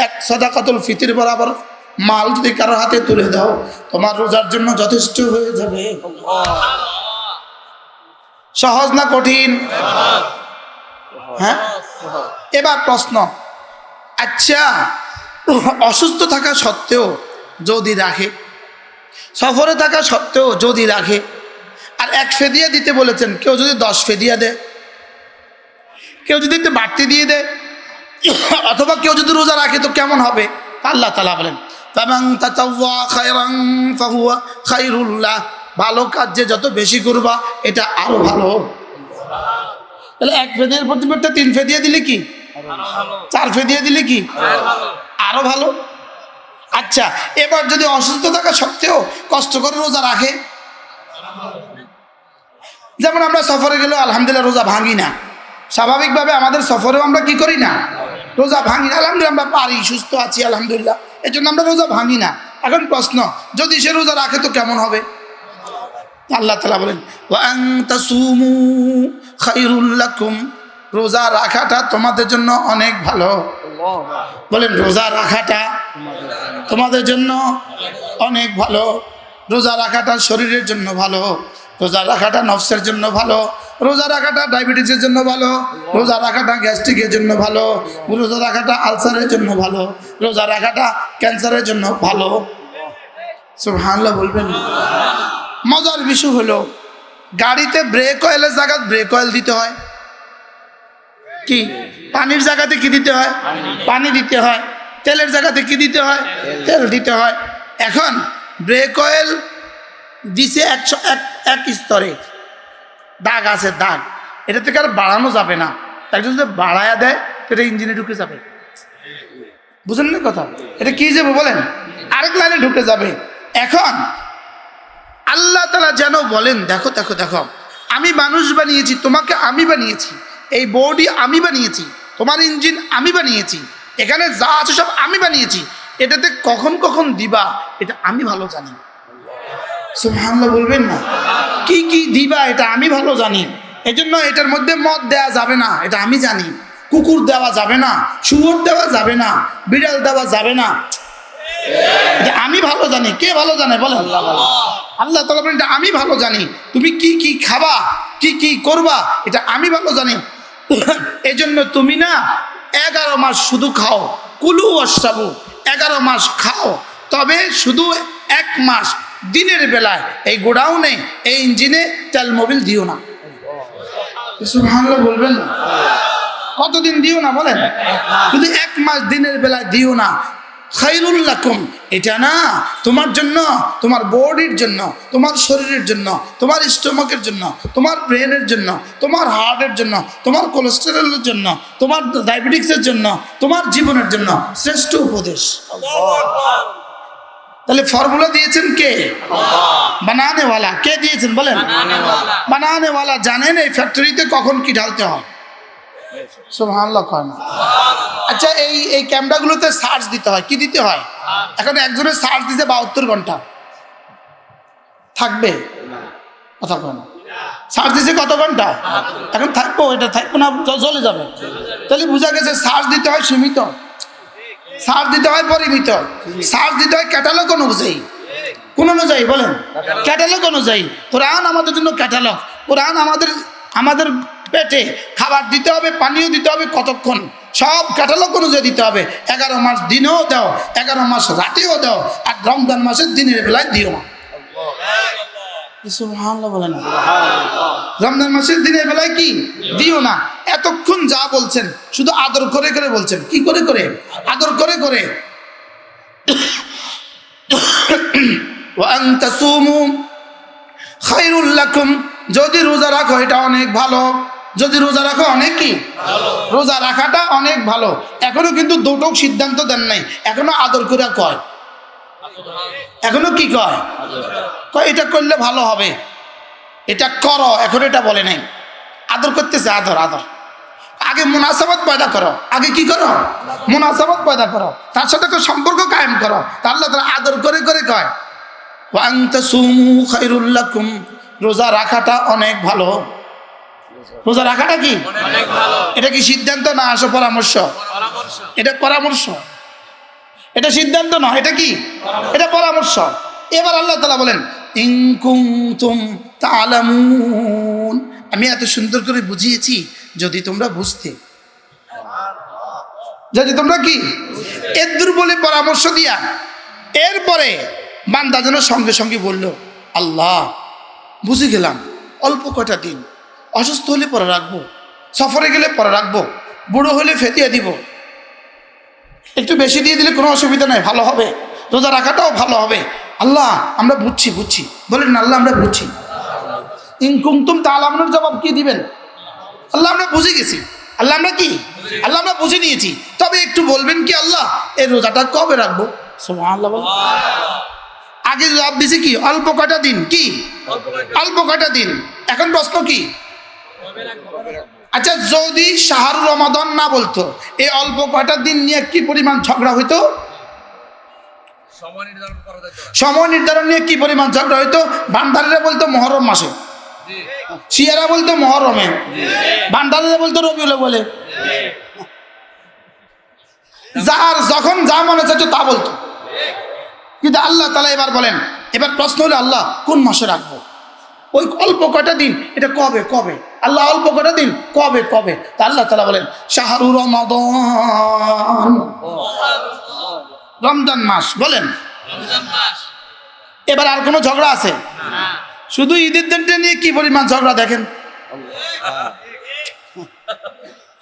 1 সাদাকাতুল ফিতর বরাবর মাল যদি কারো হাতে তুলে দাও, তোমার রোজার জন্য যথেষ্ট হয়ে যাবে। সহজ না কঠিন? হ্যাঁ। এবার প্রশ্ন, আচ্ছা অসুস্থ থাকা সত্ত্বেও যদি রাখে, সফরে থাকা সত্ত্বেও যদি রাখে, আর 1 ফেদিয়া দিতে বলেছেন, কেউ যদি 10 ফেদিয়া দেয়, কেউ যদি একটু বাড়তি দিয়ে দেয়, অথবা কেউ যদি রোজা রাখে, তো কেমন হবে? আল্লাহ তাআলা বলেন ফামান তাতাওয়া খায়রান ফাহুয়া খায়রুল লাহ, ভালো কাজ যে যত বেশি করবা এটা আরো ভালো। তাহলে এক ফেদিয়ার প্রতিপক্ষে 3 ফেদিয়া দিলে কি, 4 ফেদিয়া দিলে কি আরো ভালো। আচ্ছা, এবার যদি অসুস্থ থাকা সত্ত্বেও কষ্ট করে রোজা রাখে, যেমন আমরা সফরে গেলেও আলহামদুলিল্লাহ রোজা ভাঙি না, স্বাভাবিকভাবে আমাদের সফরেও আমরা কি করি না, রোজা ভাঙি না, আলহামদুলিল্লাহ আমরা পারি, সুস্থ আছি আলহামদুলিল্লাহ, এই জন্য আমরা রোজা ভাঙি না। এখন প্রশ্ন, যদি সে রোজা রাখে তো কেমন হবে? আল্লাহ তাআলা বলেন ওয়া আন তাসুমু খায়রুল লাকুম, রোজা রাখাটা তোমাদের জন্য অনেক ভালো। বলেন রোজা রাখাটা তোমাদের জন্য অনেক ভালো। রোজা রাখাটা শরীরের জন্য ভালো, রোজা রাখাটা নফসের জন্য ভালো, রোজা রাখাটা ডায়াবেটিসের জন্য ভালো, রোজা রাখাটা গ্যাস্ট্রিকের জন্য ভালো, রোজা রাখাটা আলসারের জন্য ভালো, রোজা রাখাটা ক্যান্সারের জন্য ভালো। সুবহানাল্লাহ বলবেন। মজার বিষয় হলো, গাড়িতে ব্রেক অয়েলের জায়গায় ব্রেক অয়েল দিতে হয়, কি পানির জায়গাতে কি দিতে হয়, পানি দিতে হয়, তেলের জায়গাতে কি দিতে হয়, তেল দিতে হয়। এখন ব্রেক অয়েল দিছে 101 স্তরে, দাগ আছে, দাগ, এটা থেকে আর বাড়ানো যাবে না, তাই যদি বাড়ায়া দেয় এটা ইঞ্জিনে ঢুকে যাবে। বুঝলেন না কথা? এটা কি যাবে বলেন, আরেক লাইনে ঢুকে যাবে। এখন আল্লাহ তাআলা যেন বলেন, দেখো দেখো দেখো, আমি মানুষ বানিয়েছি, তোমাকে আমি বানিয়েছি, এই বডি আমি বানিয়েছি, তোমার ইঞ্জিন আমি বানিয়েছি, এখানে যা আছে সব আমি বানিয়েছি, এটাতে কখন কখন দিবা এটা আমি ভালো জানি। সুবহানাল্লাহ বলবেন না? কি কি দিবা এটা আমি ভালো জানি। এজন্য এটার মধ্যে মদ দেওয়া যাবে না, এটা আমি জানি। কুকুর দেওয়া যাবে না, শুয়োর দেওয়া যাবে না, বিড়াল দেওয়া যাবে না, এটা আমি ভালো জানি। কে ভালো জানে বলেন? আল্লাহ তাআলা বলেন এটা আমি ভালো জানি। তুমি কি কি খাবা, কি কি করবা, এটা আমি ভালো জানি। এজন্য তুমি না 11 মাস শুধু খাও, কুলু ওয়াশরাবু, 11 মাস খাও, তবে শুধু 1 মাস দিনের বেলায় এই গোডাউনে, এই ইঞ্জিনে তেল মোবিল দিও না। সুবহানাল্লাহ বলবেন না? কতদিন দিও না বলেন? শুধু 1 মাস দিনের বেলায় দিও না। খায়রুল লাকুম, এটা না তোমার জন্য, তোমার বডির জন্য, তোমার শরীরের জন্য, তোমার স্টমাকের জন্য, তোমার ব্রেনের জন্য, তোমার হার্টের জন্য, তোমার কোলেস্টেরলের জন্য, তোমার ডায়াবেটিক্সের জন্য, তোমার জীবনের জন্য শ্রেষ্ঠ উপদেশ। তাহলে ফর্মুলা দিয়েছেন কে? বানানেওয়ালা। কে দিয়েছেন বলেন? বানানেওয়ালা জানেন এই ফ্যাক্টরিতে কখন কি ঢালতে হয়। সুবহানাল্লাহ কয় না? আচ্ছা, এই ক্যামেরাগুলোতে চার্জ দিতে হয়, কি দিতে হয়? এখন একজনের চার্জ দিতে 72 ঘন্টা থাকবে, কথা কয় না? চার্জ দিতে কত ঘন্টা? এখন থাকবো, এটা থাকবো না, চলে যাবে। তাহলে বোঝা গেছে চার্জ দিতে হয় সীমিত, চার্জ দিতে হয় পরিমিত, চার্জ দিতে হয় ক্যাটালগ অনুযায়ী। কোন অনুযায়ী বলেন? ক্যাটালগ অনুযায়ী। কোরআন আমাদের জন্য ক্যাটালগ। কোরআন আমাদের পেটে খাবার দিতে হবে, পানীয় দিতে হবে, কতক্ষণ, সব ক্যাটালগ অনুযায়ী দিতে হবে। 11 মাস দিনেও দাও, 11 মাস রাতেও দাও, আর রমজান মাসের দিনের বেলায় দিও না। সুবহানাল্লাহ বলেন না? রমজান মাসের দিনের বেলায় কি দিও না। এতক্ষণ যা বলছেন শুধু আদর করে করে বলছেন। কি করে করে? আদর করে করে। ওয়া আন তাসুমু খায়রুল লাকুম, যদি রোজা রাখো এটা অনেক ভালো। যদি রোজা রাখো অনেক কি ভালো, রোজা রাখাটা অনেক ভালো। এখনো কিন্তু দুটো সিদ্ধান্ত দেন নাই, এখনো আদর করে কয়, এখনো কি কয়, এটা করলে ভালো হবে, এটা করো, এখন এটা বলে নাই। আদর করতেছে, আদর আদর। আগে মুনাসাবাত পয়দা করো, আগে কি করো, মুনাসাবাত পয়দা করো, তার সাথে একটা সম্পর্ক কায়েম করো। তা আল্লাহ তাআলা আদর করে করে কয় ওয়া আন তাসুমু খায়রুল লাকুম, রোজা রাখাটা অনেক ভালো। রোজা রাখাটা কি অনেক ভালো। এটা কি সিদ্ধান্ত না আসো পরামর্শ? এটা পরামর্শ, এটা সিদ্ধান্ত না, এটা কি, এটা পরামর্শ। এবার আল্লাহ তাআলা বলেন ইন কুনতুম তা'লামুন, আমি এত সুন্দর করে বুঝিয়েছি যদি তোমরা বুঝতে, যদি তোমরা কি এদুর বলে পরামর্শ দিয়া, এরপরে বান্দা যেন সঙ্গে সঙ্গে বলল আল্লাহ বুঝে গেলাম, অল্প কয়টা দিন, অসুস্থ হলে পরে রাখবো, সফরে গেলে পরে রাখবো, বুড়ো হলে ফেটিয়ে দিব, একটু বেশি দিয়ে দিলে কোনো অসুবিধা নাই, ভালো হবে, রোজা রাখাটাও ভালো হবে। আল্লাহ আমরা বুঝছি, বুঝছি বলেন না, আল্লাহ আমরা বুঝছি। ইন কুনতুম তা'লামুনের জবাব কি দিবেন? আল্লাহ আমরা বুঝে গেছি, আল্লাহ আমরা কি, আল্লাহ আমরা বুঝে নিয়েছি, তবে একটু বলবেন কি আল্লাহ এই রোজাটা কবে রাখবো? সুবহানাল্লাহ বল। আগে জবাব দিছি কি অল্প কয়টা দিন, কি অল্প কয়টা দিন। এখন প্রশ্ন কি, আচ্ছা যদি শাহরুর রমাদান না বলতো এই অল্প কয়টা দিন নিয়ে কি পরিমাণ ঝগড়া হইতো? সময় নির্ধারণ নিয়ে কি পরিমাণ ঝগড়া হইতো? ভান্ডারীরা বলতো মহরম মাসে, শিয়ারা বলতো মহরমে, ভান্ডারীরা বলতো রবিউল বলে, যার যখন যা মনে চাইতো তা বলতো। কিন্তু আল্লাহ তাআলা এবার বলেন, এবার প্রশ্ন হলো আল্লাহ কোন মাসে রাখবো? ওই অল্প কয়টা দিন এটা কবে কবে? আল্লাহ অল্প কয়টা দিন কবে কবে? তা আল্লাহ তাআলা বলেন শাহরুর রমাদান, রমজান মাস। বলেন এবার আর কোনো ঝগড়া আছে? শুধু ঈদের দিনটা নিয়ে কি পরিমাণ ঝগড়া দেখেন।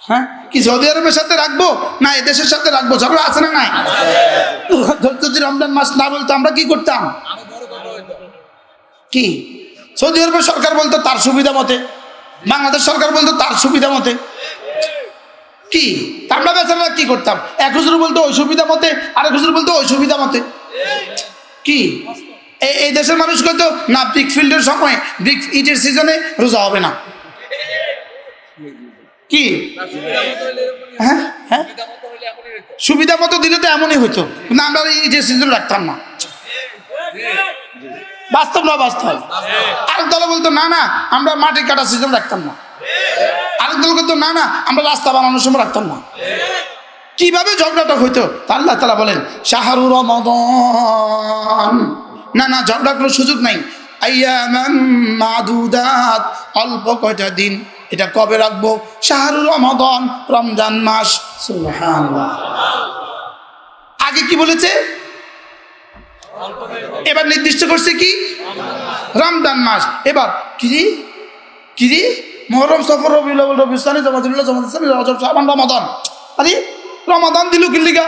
হ্যাঁ, কি সৌদি আরবের সাথে রাখবো না এদেশের সাথে রাখবো? ঝগড়া আছে না নাই? যদি রমজান মাস না বলতো আমরা কি করতাম? কি সৌদি আরবের সরকার বলতো তার সুবিধা মতে, বাংলাদেশ সরকার বলতো তার সুবিধা মতে, কি আমরা বেচারা কি করতাম? এক হুজুর বলতো ওই সুবিধা মতে, আরেক হুজুর বলতো ওই সুবিধা মতে। কি এই দেশের মানুষ কইতো না ব্রিক ফিল্ডের সময়, ব্রিক ইটের সিজনে রোজা হবে না। কি হ্যাঁ হ্যাঁ সুবিধা মতো দিলে তো এমনই হইতো, না আমরা ইটের সিজন রাখতাম না। বাস্তব না বাস্তব? আরেক দল বলতো না না আমরা মাটি কাটা সিজন রাখতাম না, আরেক দল বলতো না না আমরা রাস্তা বানানোর সময় রাখতাম না। কিভাবে ঝগড়াটা হইতো? আল্লাহ তাআলা বলেন শাহরুর রমাদান, না না ঝগড়া কোনো সুযোগ নাই। আইয়ামান মাদুদাত, অল্প কয়টা দিন, এটা কবে রাখবো? শাহরুর রমাদান, রমজান মাস। সুবহানাল্লাহ। আগে কি বলেছে? এবার নির্দিষ্ট করছে কি রমজান মাস। এবার কিরে কিরে মুহররম, সফর, রবিউল আউয়াল, রবিউল সানি, জমাতুল সানি, রজব, শাবান, রমাদান। আরে রমাদান দিল কি লিগা?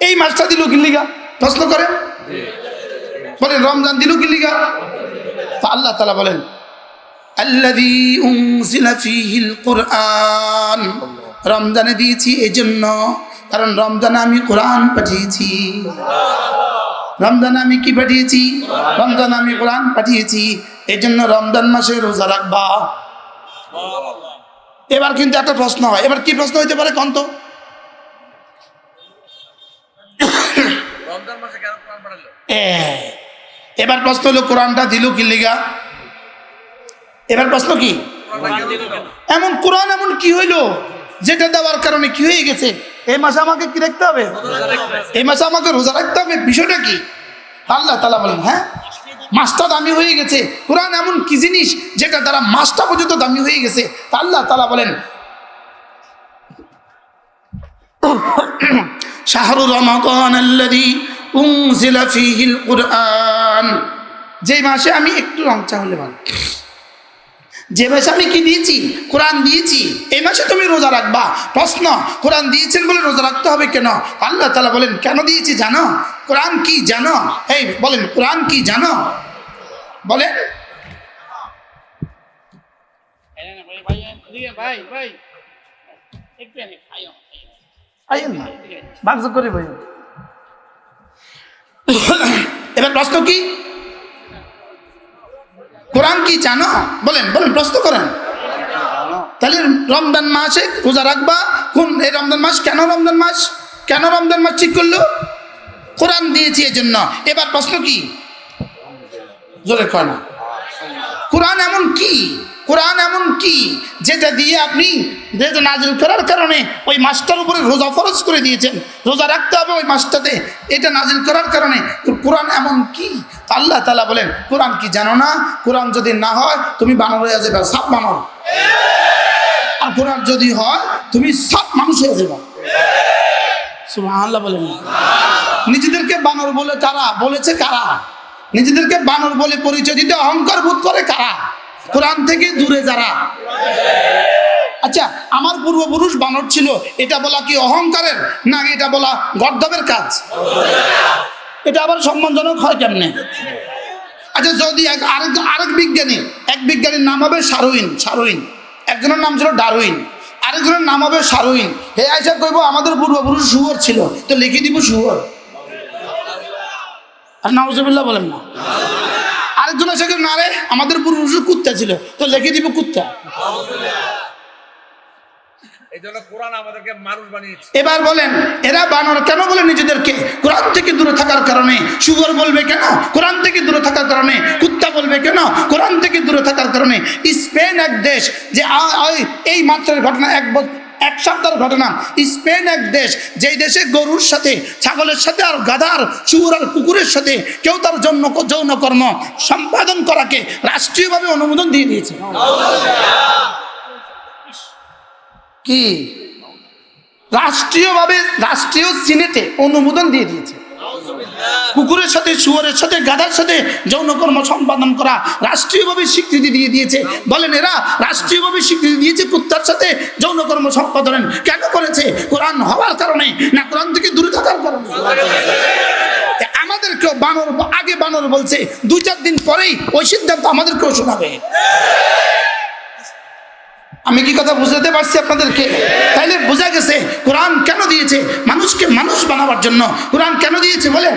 এই মাসটা দিল কি লিগা? প্রশ্ন করেন, বলেন রমজান দিল কি লিগা? তা আল্লাহ তাআলা বলেন আল্লাযী উনজিলা ফীহিল কুরআন, রমজানে দিয়েছি এজন্য কারণ রমজানে আমি কোরআন পাঠিয়েছি। রমজানে আমি কি পাঠিয়েছি? রমজানে আমি কোরআন পাঠিয়েছি, এই জন্য রমজান মাসে রোজা রাখবা। এবার কিন্তু একটা প্রশ্ন হয়, এবার কি প্রশ্ন হইতে পারে কন্ত? এবার প্রশ্ন হলো কোরআনটা দিল কি লিগা? এবার প্রশ্ন কি এমন কোরআন এমন কি হইলো যেটা দেওয়ার কারণে কি হয়ে গেছে? এই মাসে আমাকে কি রাখতে হবে? এই মাসে আমাকে রোজা রাখতে হবে। বিষয়টা কি? আল্লাহ তাআলা বলেন হ্যাঁ মাসটা দামি হয়ে গেছে। কোরআন এমন কি জিনিস যেটা দ্বারা মাসটা পর্যন্ত দামি হয়ে গেছে? আল্লাহ তাআলা বলেন শাহরুর রমাদান আল্লাযী উনজিলা ফীহিল কুরআন, যে মাসে আমি একটু রংচা হলে ভালো, যে মাসে আমি কি দিয়েছি? কোরআন দিয়েছি, এই মাসে তুমি রোজা রাখবা। প্রশ্ন, কোরআন দিয়েছেন বলে রোজা রাখতে হবে কেন? আল্লাহ তাআলা বলেন কেন দিয়েছি জানো? কোরআন কি জানো? এই বলেন কোরআন কি জানো? বলেন এবার প্রশ্ন কি? কোরআন কি জানো? বলেন বলেন প্রশ্ন করেন। তাহলে রমজান মাসে রোজা রাখবা। কোন এই রমজান মাস? কেন রমজান মাস? কেন রমজান মাস ঠিক করলো? কোরআন দিয়েছি এজন্য। এবার প্রশ্ন কি? জোরে কয় না। কোরআন এমন কি? কোরআন এমন কি যেটা দিয়ে আপনি যেটা নাজিল করার কারণে ওই মাসটার উপরে রোজা ফরজ করে দিয়েছেন, রোজা রাখতে হবে ওই মাসটাতে, এটা নাজিল করার কারণে। কোরআন এমন কি? আল্লাহ তাআলা বলেন কোরআন কি জানো না? কোরআন যদি না হয় তুমি বানর হয়ে যাবে, সাপ বানর। আর কোরআন যদি হয় তুমি সাপ মানুষ হয়ে যাবে। সুবহানাল্লাহ বলেন। নিজেদেরকে বানর বলে কারা বলেছে? কারা নিজেদেরকে বানর বলে পরিচয় দিতে অহংকার বোধ করে? কারা? কোরআন থেকে দূরে যারা। আচ্ছা আমার পূর্বপুরুষ বানর ছিল, এটা বলা কি অহংকারের না এটা বলা গর্দবের কাজ? এটা আবার সম্মানজনক হয় কেমনে? আচ্ছা যদি আরেক বিজ্ঞানীর নাম হবে শারউইন। শারউইন একজনের নাম ছিল ডারউইন, আরেকজনের নাম হবে সারউইন। হে আইসা কইব আমাদের পূর্বপুরুষ শুয়োর ছিল, তো লিখে দিব শুয়োর। আর নাউজুবিল্লাহ বলেন না। আরেকজন এসে না রে আমাদের পূর্বপুরুষ কুত্তা ছিল, তো লিখে দিব কুত্তা। এবার বলেন এরা বানর কেন বলে নিজেদেরকে? কোরআন থেকে দূরে থাকার কারণে। শুয়োর বলবে কেন? কোরআন থেকে দূরে থাকার কারণে। কুত্তা বলবে কেন? কোরআন থেকে দূরে থাকার কারণে। স্পেন এক দেশ, যে এই মাত্রের ঘটনা, এক সপ্তাহের ঘটনা। স্পেন এক দেশ, যেই দেশে গরুর সাথে, ছাগলের সাথে, আর গাধার, শুয়োর আর কুকুরের সাথে কেউ তার যৌন কর্ম সম্পাদন করাকে রাষ্ট্রীয়ভাবে অনুমোদন দিয়ে দিয়েছে। কি রাষ্ট্রীয়ভাবে, রাষ্ট্রীয় সিনেটে অনুমোদন দিয়ে দিয়েছে। কুকুরের সাথে, শুয়োরের সাথে, গাধার সাথে যৌনকর্ম সম্পাদন করা রাষ্ট্রীয়ভাবে স্বীকৃতি দিয়ে দিয়েছে। বলেন এরা রাষ্ট্রীয়ভাবে স্বীকৃতি দিয়েছে কুত্তার সাথে যৌনকর্ম সম্পাদন কেন করেছে? কোরআন হওয়ার কারণে না কোরআন থেকে দূরে থাকার কারণে? আমাদেরকেও বানর, আগে বানর বলছে, 2-4 দিন পরেই ওই সিদ্ধান্ত আমাদেরকেও শোনাবে। আমি কি কথা বুঝাতে পারছি আপনাদেরকে? তাইলে বোঝা গেছে কোরআন কেন দিয়েছে? মানুষকে মানুষ বানাবার জন্য কোরআন কেন দিয়েছে বলেন?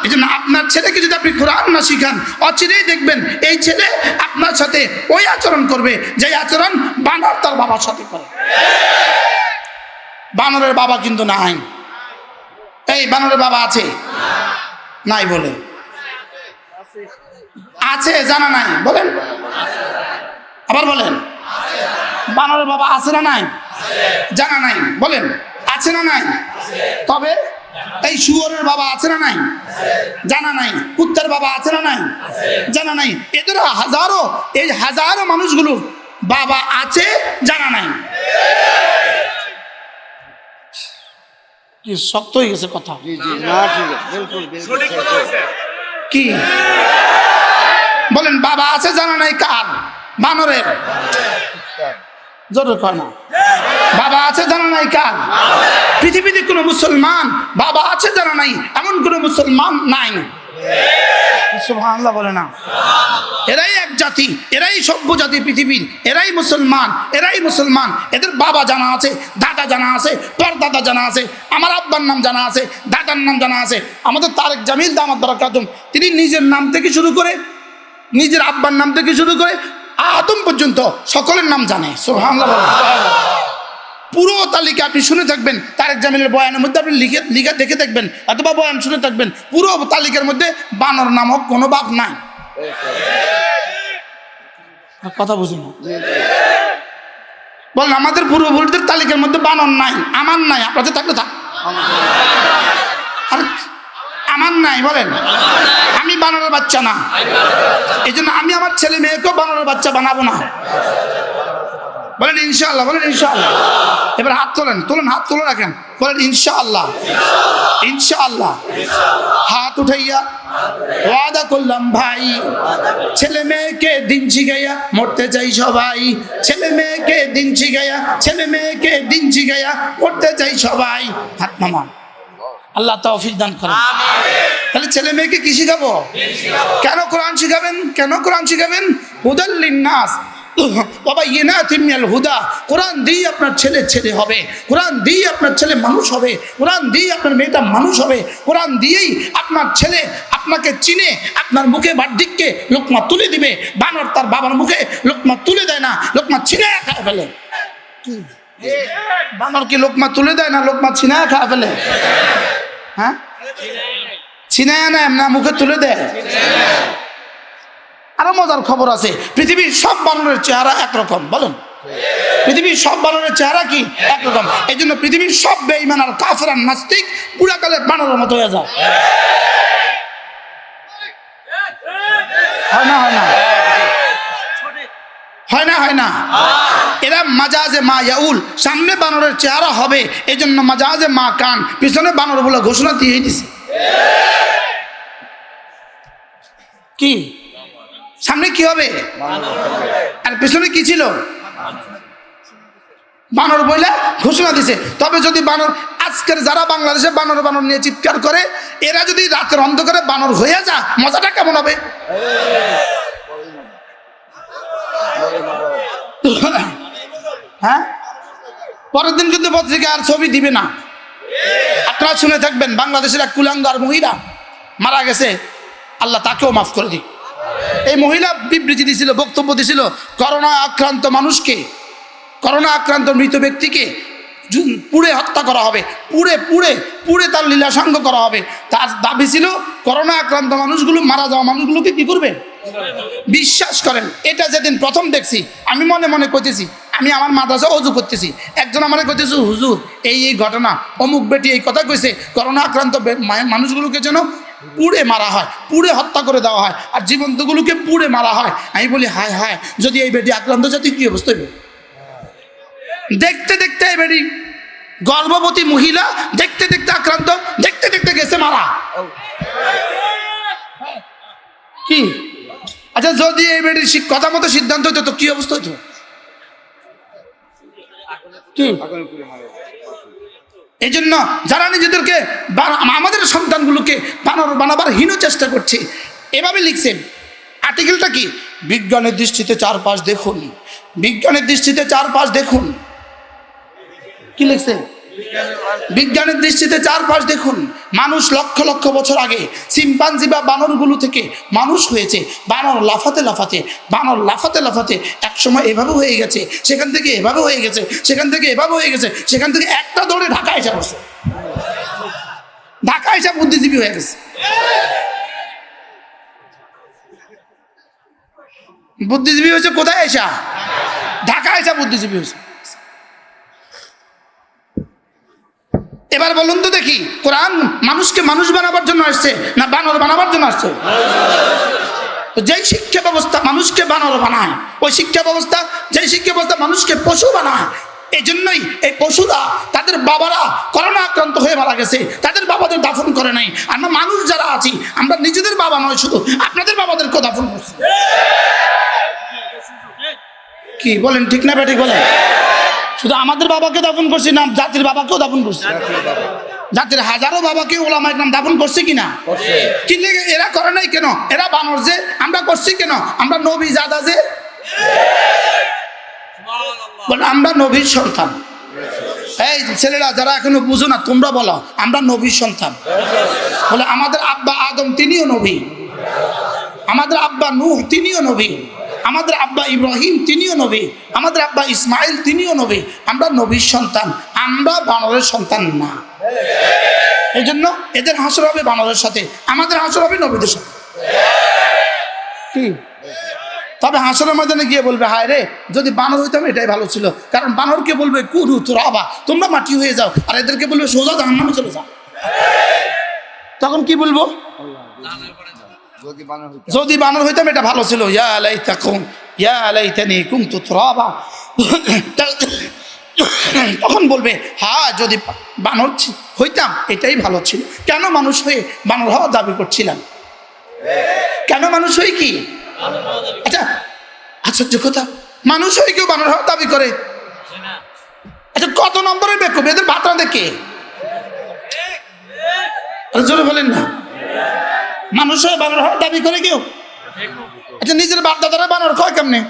এই জন্য আপনার ছেলেকে যদি আপনি কোরআন না শিখান, অচিরেই দেখবেন এই ছেলে আপনার সাথে ওই আচরণ করবে যে আচরণ বানর তার বাবার সাথে করে। বানরের বাবা কিন্তু নাই। এই বানরের বাবা আছে নাই বলে, আছে জানা নাই বলেন, আবার বলেন। বানরের বাবা আছে না নাই? জানা নাই বলেন, আছে না নাই? তবে এই শুয়োরের বাবা আছে না নাই? জানা নাই। কুত্তার বাবা আছে না নাই? জানা নাই। এদের হাজারো, এই হাজারো মানুষগুলো বাবা আছে জানা নাই। কি শক্ত হয়ে গেছে কথা? কি বলেন? বাবা আছে জানা নাই কার? বানরের। জোরে কয় না। বাবা আছে জানা নাই কার? পৃথিবীতে কোনো মুসলমান বাবা আছে জানা নাই এমন কোনো মুসলমান নাই। সুবহানাল্লাহ বলে না। এরাই এক জাতি, এরাই সভ্য জাতি পৃথিবীর, এরাই মুসলমান, এরাই মুসলমান। এদের বাবা জানা আছে, দাদা জানা আছে, পরদাদা জানা আছে, আমার আব্বার নাম জানা আছে, দাদার নাম জানা আছে। আমাদের তারেক জামিল দামাত বারাকাতুহু, তিনি নিজের নাম থেকে শুরু করে, নিজের আব্বার নাম থেকে শুরু করে আদম পর্যন্ত সকলের নাম জানে। সুবহানাল্লাহ। পুরো তালিকা আপনি শুনে থাকবেন, তারেক জামিলের বয়ানের মধ্যে আপনি লিখে দেখে দেখবেন, অথবা বয়ান শুনে থাকবেন, পুরো তালিকার মধ্যে বানর নামক কোনো বাপ নাই। কথা বুঝুন বলেন, আমাদের পূর্বপুরুষদের তালিকার মধ্যে বানর নাই। আমার নাই, আপনাদের থাকলে থাক। আর আমার নাই বলেন, আমি বানরের বাচ্চা না। এই জন্য আমি আমার ছেলে মেয়েকেও বানরের বাচ্চা বানাবো না। বলেন ইনশাআল্লাহ, বলেন ইনশাআল্লাহ। এবার হাত তোলেন, তোলেন, হাত তুলে রাখেন, বলেন ইনশাআল্লাহ, ইনশাআল্লাহ। হাত উঠাইয়া ওয়াদা করলাম ভাই, ছেলে মেয়েকে দিন শিখাইয়া মরতে চাই সবাই। ছেলে মেয়েকে দিন শিখাইয়া, ছেলে মেয়েকে দিন শিখাইয়া মরতে চাই সবাই। হাত নামান। আল্লাহ তৌফিক দান করেন। তাহলে ছেলে মেয়েকে কি শিখাবো? কেন কোরআন শিখাবেন? কেন কোরআন শিখাবেন? হুদাল লিন্নাস বাবা ইনাতিন মিনাল হুদা। কোরআন দিয়ে আপনার ছেলে ছেলে হবে, কোরআন দিয়ে আপনার ছেলে মানুষ হবে, কোরআন দিয়ে আপনার মেয়েটা মানুষ হবে। কোরআন দিয়েই আপনার ছেলে আপনাকে চিনে আপনার মুখে বার্ধিককে লোকমা তুলে দিবে। বানর তার বাবার মুখে লোকমা তুলে দেয় না, লোকমা ছিনায় খায় ফেলে। বানর কি লোকমা তুলে দেয় না, লোকমা ছিনায় খায় ফেলে? হ্যাঁ, ছিনায় নেয় না, মুখে তুলে দেয়। আরো মজার খবর আছে, পৃথিবীর সব বানরের চেহারা একরকম। বলেন পৃথিবীর সব বানরের চেহারা কি একরকম? এই জন্য পৃথিবীর সব বেঈমান আর কাফের আর নাস্তিক পুরাকালে বানরের মতো হয়ে যায়। হয় না, হয় না, হয় না, হয় না। এরা মাজাজে মা ইয়াউল, সামনে বানরের চেহারা হবে, এই জন্য মাজাজে মা কান, পিছনে বানর বলে ঘোষণা দিয়ে দিছে। কি সামনে কি হবে আর পেছনে কি ছিল? বানর বইলা ঘোষণা দিছে। তবে যদি বানর, আজকের যারা বাংলাদেশে বানর বানর নিয়ে চিৎকার করে, এরা যদি রাতের অন্ধকারে বানর হয়ে যা, মজাটা কেমন হবে? হ্যাঁ, পরের দিন কিন্তু পত্রিকা আর ছবি দিবে না। আপনারা শুনে থাকবেন, বাংলাদেশের এক কুলাঙ্গার মহিলা মারা গেছে, আল্লাহ তাকেও মাফ করে দিক। এই মহিলা বিবৃতি দিছিল, বক্তব্য দিছিল, করোনা আক্রান্ত মানুষকে, করোনা আক্রান্ত মৃত ব্যক্তিকে পুড়ে হত্যা করা হবে, পুড়ে পুড়ে পুড়ে তার লীলাসাঙ্গ করা হবে। তার দাবি ছিল করোনা আক্রান্ত মানুষগুলো, মারা যাওয়া মানুষগুলোকে কি করবে? বিশ্বাস করেন, এটা যেদিন প্রথম দেখছি আমি মনে মনে কইতেছি, আমি আমার মাদ্রাসা অজু করতেছি, একজন আমার কইতেছে, হুজুর এই ঘটনা, অমুক বেটি এই কথা কইছে, করোনা আক্রান্ত মানুষগুলোকে যেন পুড়ে মারা হয়, পুড়ে হত্যা করে দেওয়া হয়, আর জীবন্তগুলোকে পুড়ে মারা হয়। আমি বলি হায় হায়, যদি এই বেটি আক্রান্ত জাতি কি অবস্থা হবে? দেখতে দেখতে এই বেটি গর্ভবতী মহিলা, দেখতে দেখতে আক্রান্ত, দেখতে দেখতে গেছে মারা। কি আচ্ছা, যদি এই বেটির কথা মতো সিদ্ধান্ত হইতো তো কি অবস্থা হইতো? কি এই জন্য যারা নিজেদেরকে আমাদের সন্তানগুলোকে বানর বানাবার হীন চেষ্টা করছে, এভাবে লিখছেন। আর্টিকেলটা কি? বিজ্ঞানের দৃষ্টিতে চারপাশ দেখুন, বিজ্ঞানের দৃষ্টিতে চারপাশ দেখুন। কি লিখছে? বিজ্ঞানের দৃষ্টিতে চারপাশ দেখুন। মানুষ লক্ষ লক্ষ বছর আগে চিম্পাঞ্জি বা বানরগুলো থেকে মানুষ হয়েছে। বানর লাফাতে লাফাতে, বানর লাফাতে লাফাতে একসময় এভাবে হয়ে গেছে, সেখান থেকে এভাবে হয়ে গেছে, সেখান থেকে এভাবে হয়ে গেছে, সেখান থেকে একটা দৌড়ে ঢাকা এসে বসে, ঢাকা এসে বুদ্ধিজীবী হয়ে গেছে। বুদ্ধিজীবী হয়েছে কোথায়? এসা ঢাকা এসে বুদ্ধিজীবী হয়েছে। এবার বলুন তো দেখি, কোরআন মানুষকে মানুষ বানাবার জন্য আসছে না বানর বানাবার জন্য আসছে? যেই শিক্ষা ব্যবস্থা মানুষকে বানর বানায়, ওই শিক্ষা ব্যবস্থা, যেই শিক্ষা ব্যবস্থা মানুষকে পশু বানায়, এই জন্যই এই পশুরা, তাদের বাবারা করোনা আক্রান্ত হয়ে মারা গেছে, তাদের বাবাদের দাফন করে নাই। আমরা মানুষ যারা আছি, আমরা নিজেদের বাবা নয়, শুধু আপনাদের বাবাদেরকেও দাফন করছি। কি বলেন, ঠিক না বেঠিক বলেন? শুধু আমাদের বাবাকে দাফন করছি না, জাতির বাবাকেও দাফন করছি। জাতির হাজারো বাবাকে ওলামা ইকরাম দাফন করছে কিনা? কিন্তু এরা করে নাই কেন? এরা বানর যে, আমরা করছি কেন? আমরা নবী জাদা যে, বলে আমরা নবীর সন্তান। এই ছেলেরা যারা এখনো বুঝো না, তোমরা বলো আমরা নবীর সন্তান। বলে আমাদের আব্বা আদম তিনিও নবী, আমাদের আব্বা নূহ তিনিও নবী, আমাদের আব্বা ইব্রাহিম তিনিও নবী, আমাদের আব্বা ইসমাইল তিনিও নবী। আমরা নবীর সন্তান, আমরা বানরের সন্তান না। এই জন্য এদের হাসর হবে বানরের সাথে, আমাদের হাসর হবে নবীদের সাথে। কি তবে হাসরের ময়দানে গিয়ে বলবে, হায় রে যদি বানর হইতাম এটাই ভালো ছিল। কারণ বানরকে বলবে কুরু তুরাবা, তোমরা মাটি হয়ে যাও, আর এদেরকে বলবে সোজা জাহান্নামে চলে যাও। তখন কি বলবো? যদি বানর হইতাম এটা ভালো ছিল। ইয়া লাইতাকুম ইয়া লাইতানি কুনতু তুরাবা। তখন বলবে, হ্যাঁ যদি বানর হইতাম এটাই ভালো ছিল। কেন মানুষ হয়ে বানর হওয়ার দাবি করছিলাম? কেন মানুষ হয়ে কি? আচ্ছা আশ্চর্য কথা, মানুষ হয়ে কেউ বানর হওয়ার দাবি করে? আচ্ছা কত নম্বরের বেকুব এদের বার্তা দেখে? জোরে বলেন না। মানুষ হয়ে বানর হওয়ার দাবি করে কেউ? আচ্ছা নিজের বাপদাদারা বানর কয় কেমনে?